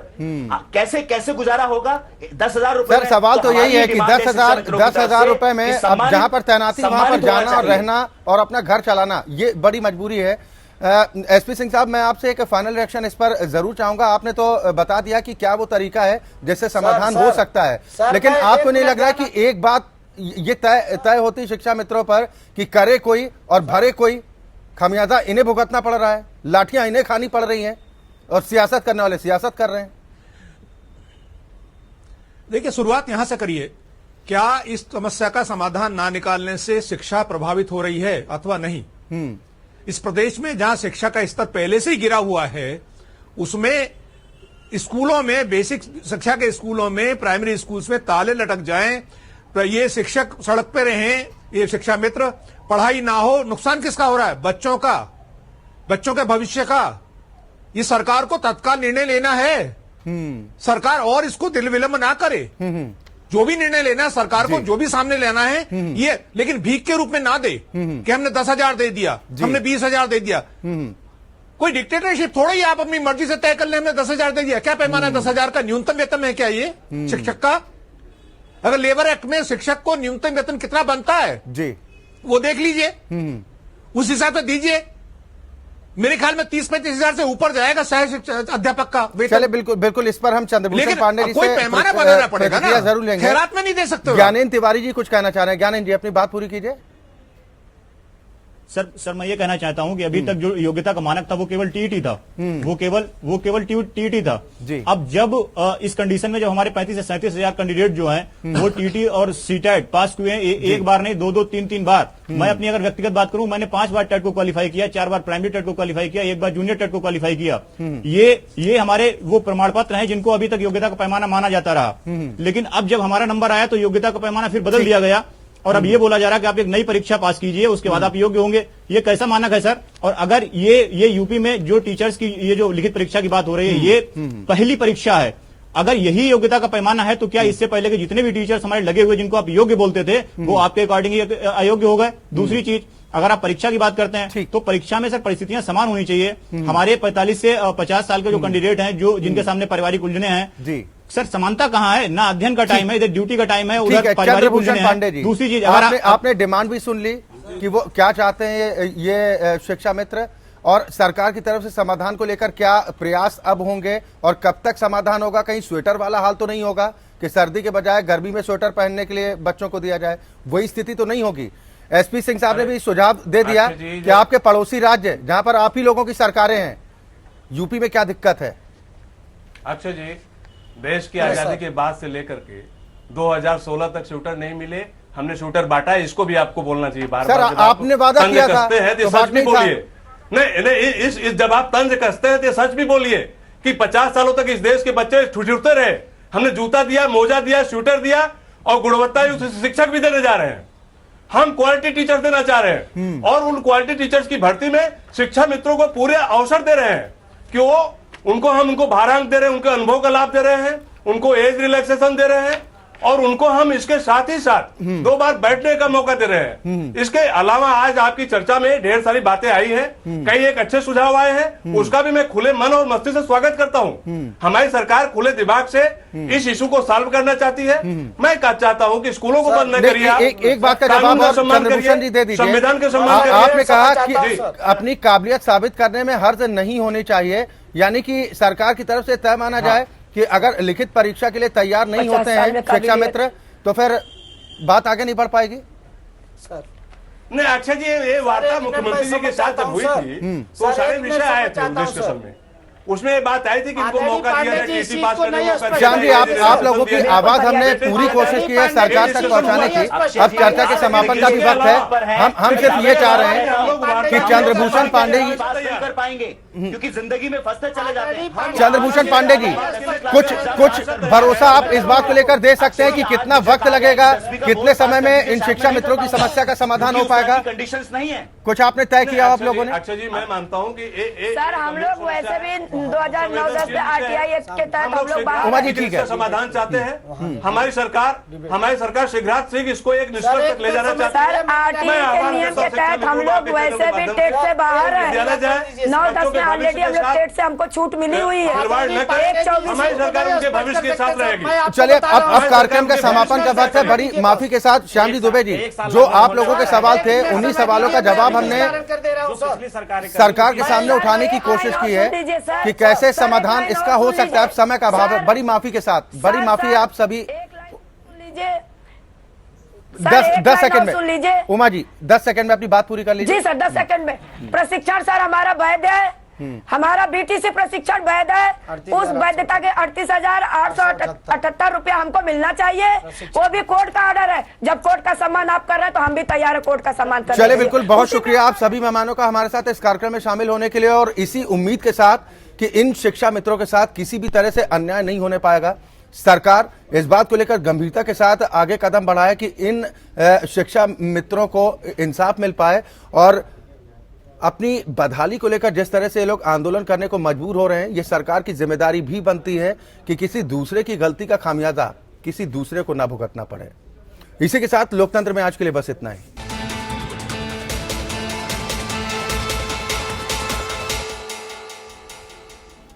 कैसे कैसे गुजारा होगा? 10,000 रुपए। सर, सवाल तो यही है कि 10,000 रुपए में अब जहां पर तैनाती वहां पर जाना और रहना और अपना घर चलाना, ये बड़ी मजबूरी है। एसपी सिंह साहब, मैं आपसे एक फाइनल रिएक्शन इस पर जरूर चाहूंगा। आपने तो बता दिया कि क्या वो तरीका है जिससे समाधान हो सकता है, लेकिन आपको नहीं लग रहा है कि एक बात ये तय होती शिक्षा मित्रों पर कि करे कोई और भरे कोई, खमियाजा इन्हें भुगतना पड़ रहा है, लाठियां इन्हें खानी पड़ रही हैं और सियासत करने वाले सियासत कर रहे हैं? देखिए, शुरुआत यहां से करिए, क्या इस समस्या का समाधान ना निकालने से शिक्षा प्रभावित हो रही है अथवा नहीं? इस प्रदेश में जहां शिक्षा का स्तर पहले से ही गिरा हुआ है, उसमें स्कूलों में, बेसिक शिक्षा के स्कूलों में, प्राइमरी स्कूल्स में ताले लटक जाएं, तो ये शिक्षक सड़क पे रहें, ये शिक्षा मित्र, पढ़ाई ना हो, नुकसान किसका हो रहा है? बच्चों का, बच्चों के भविष्य का। ये सरकार को तत्काल निर्णय लेना है, सरकार, और इसको दिल विलंब ना करे। जो भी निर्णय लेना है सरकार को, जो भी सामने लेना है ये, लेकिन भीख के रूप में ना दे कि हमने 10,000 दे दिया, हमने 20,000 दे दिया। कोई डिक्टेटरशिप थोड़ा ही आप अपनी मर्जी से तय कर ले, हमने 10,000 दे दिया। क्या पैमाना है 10,000 का? न्यूनतम वेतन है क्या ये शिक्षक का? अगर लेबर एक्ट में शिक्षक को न्यूनतम वेतन कितना बनता है जी, वो देख लीजिए, उस हिसाब से दीजिए। मेरे ख्याल में 30-35 हजार से ऊपर जाएगा सहायक अध्यापक का वेतन। चले, बिल्कुल बिल्कुल, इस पर हम चंद्रभूषण पांडे जी से कोई पैमाना बनाना पड़ेगा ना, जरूर लेंगे। खैरात में नहीं दे सकते। ज्ञानेंद्र तिवारी जी कुछ कहना चाह रहे हैं। ज्ञानेंद्र जी, अपनी बात पूरी कीजिए। सर मैं ये कहना चाहता हूं कि अभी तक जो योग्यता का मानक था वो केवल टीईटी था, वो केवल टीईटी था जी। अब जब इस कंडीशन में जब हमारे 35 से 37 हजार कैंडिडेट जो हैं वो टीईटी और सीटेट पास हुए हैं, एक बार नहीं, 2-2, 3-3 बार। मैं अपनी अगर व्यक्तिगत बात करूं, मैंने 5 बार टेट को क्वालिफाई किया, 4 बार प्राइमरी टेट को क्वालिफाई किया, 1 बार जूनियर टेट को क्वालिफाई किया। ये हमारे वो प्रमाण पत्र हैं जिनको अभी तक योग्यता का पैमाना माना जाता रहा। लेकिन अब जब हमारा नंबर आया तो योग्यता का पैमाना फिर बदल दिया गया और अब ये बोला जा रहा है कि आप एक नई परीक्षा पास कीजिए, उसके बाद आप योग्य होंगे। ये कैसा मानक है सर? और अगर ये यूपी में जो टीचर्स की ये जो लिखित परीक्षा की बात हो रही है, ये पहली परीक्षा है। अगर यही योग्यता का पैमाना है तो क्या इससे पहले के जितने भी टीचर्स हमारे लगे हुए जिनको आप योग्य बोलते थे वो आपके अकॉर्डिंग ही अयोग्य हो गए? दूसरी चीज, अगर आप परीक्षा की बात करते हैं तो परीक्षा में सर परिस्थितियां समान होनी चाहिए। हमारे 45 से 50 साल के जो कैंडिडेट हैं जो जिनके सामने पारिवारिक उलझने हैं, सर समानता कहाँ है? ना अध्ययन का टाइम है, इधर ड्यूटी का टाइम है, उधर पारिवारिक उलझने हैं। दूसरी चीज, अगर आपने डिमांड भी सुन ली कि वो क्या चाहते हैं ये शिक्षा मित्र, और सरकार की तरफ से समाधान को लेकर क्या प्रयास अब होंगे और कब तक समाधान होगा? कहीं स्वेटर वाला हाल तो नहीं होगा कि सर्दी के बजाय गर्मी में स्वेटर पहनने के लिए बच्चों को दिया जाए? वही स्थिति तो नहीं होगी। एसपी सिंह साहब ने भी सुझाव दे दिया कि आपके पड़ोसी राज्य जहां पर आप ही लोगों की सरकारें हैं, यूपी में क्या दिक्कत है? अक्षय जी, देश की आजादी के बाद से लेकर के 2016 तक शूटर नहीं मिले, हमने शूटर बांटा है, इसको भी आपको बोलना चाहिए। बार सर, आपने वादा किया था तो सच भी बोलिए। नहीं, जब आप तंज कसते हैं तो सच भी बोलिए कि 50 सालों तक इस देश के बच्चे छुटते रहे। हमने जूता दिया, मोजा दिया, शूटर दिया और गुणवत्तायुक्त शिक्षक भी देने जा रहे हैं। हम क्वालिटी टीचर देना चाह रहे हैं और उन क्वालिटी टीचर्स की भर्ती में शिक्षा मित्रों को पूरे अवसर दे रहे हैं कि उनको भारांक दे रहे हैं, उनके अनुभव का लाभ दे रहे हैं, उनको एज रिलैक्सेशन दे रहे हैं और उनको हम इसके साथ ही साथ 2 बार बैठने का मौका दे रहे हैं। इसके अलावा आज आपकी चर्चा में ढेर सारी बातें आई हैं, कई एक अच्छे सुझाव आए हैं, उसका भी मैं खुले मन और मस्ती से स्वागत करता हूं। हमारी सरकार खुले दिमाग से इस इशू को सॉल्व करना चाहती है। मैं चाहता हूं कि स्कूलों को बंद न करिए। एक बात का जवाब चंद्रभूषण जी दे दीजिए। संविधान के सम्मान करिए। आपने कहा कि अपनी काबिलियत साबित करने में हर्ज नहीं होनी चाहिए, यानी कि सरकार की तरफ से तय माना जाए कि अगर लिखित परीक्षा के लिए तैयार नहीं होते हैं शिक्षा मित्र तो फिर बात आगे नहीं बढ़ पाएगी। सर नहीं, अक्षय जी, ये वार्ता मुख्यमंत्री जी के साथ जब हुई थी तो सारे विषय आए थे डिस्कशन में, उसमें ये बात आई थी कि इनको मौका दिया जाए, टीसी पास करने का मौका। श्याम जी, आप लोगों की आवाज हमने पूरी कोशिश की है सरकार तक पहुंचाने की। अब चर्चा के समापन का भी वक्त है। हम सिर्फ ये चाह रहे हैं कि चंद्रभूषण पांडे जी कर पाएंगे क्योंकि जिंदगी में फंसते चले जाते हैं। चंद्रभूषण पांडे जी, कुछ भरोसा आप इस बात को लेकर दे सकते हैं कि कितना वक्त लगेगा, कितने समय में इन शिक्षा मित्रों की समस्या का समाधान हो पाएगा? कंडीशंस नहीं है, कुछ आपने तय किया आप लोगों ने? अक्षय जी, मैं मानता हूं कि सर हम लोग वैसे भी 2009-10 में RTI एक्ट के तहत हम लोग उमा जी ठीक है समाधान चाहते हैं। हमारी सरकार शीघ्र इसको एक निष्कर्ष तक ले जाना चाहती है। सर RTI के नियम के तहत हम लोग वैसे भी टेट से बाहर है। 9-10 में ऑलरेडी हम लोग टेट से हमको छूट मिली हुई है। हमारी सरकार उनके भविष्य के साथ रहेगी। चलिए, अब कार्यक्रम का समापन का वक्त है। बड़ी माफी के साथ श्याम जी दुबे जी, जो आप लोगों के सवाल थे उन्हीं सवालों का जवाब हमने सरकार के सामने उठाने की कोशिश की है कि कैसे समाधान इसका हो सकता है। अब समय का अभाव है। बड़ी माफी के साथ, बड़ी माफी आप सभी। 10 सेकंड में उमा जी, 10 सेकंड में अपनी बात पूरी कर लीजिए। जी सर, 10 सेकंड में। प्रशिक्षण सर हमारा वैध है, हमारा बीटीसी प्रशिक्षण वैध है। उस वैधता के 38,878 रुपया हमको मिलना चाहिए। वो भी कोर्ट का ऑर्डर है। जब कोर्ट का सम्मान आप कर रहे हैं तो हम भी तैयार है कोर्ट का सम्मान करने। चलिए, बिल्कुल, बहुत शुक्रिया आप सभी मेहमानों का हमारे साथ इस कार्यक्रम में शामिल होने के लिए, और इसी उम्मीद के साथ कि इन शिक्षा मित्रों के साथ किसी भी तरह से अन्याय नहीं होने पाएगा। सरकार इस बात को लेकर गंभीरता के साथ आगे कदम बढ़ाए कि इन शिक्षा मित्रों को इंसाफ मिल पाए, और अपनी बदहाली को लेकर जिस तरह से ये लोग आंदोलन करने को मजबूर हो रहे हैं, ये सरकार की जिम्मेदारी भी बनती है कि किसी दूसरे की गलती का खामियाजा किसी दूसरे को ना भुगतना पड़े। इसी के साथ लोकतंत्र में आज के लिए बस इतना ही।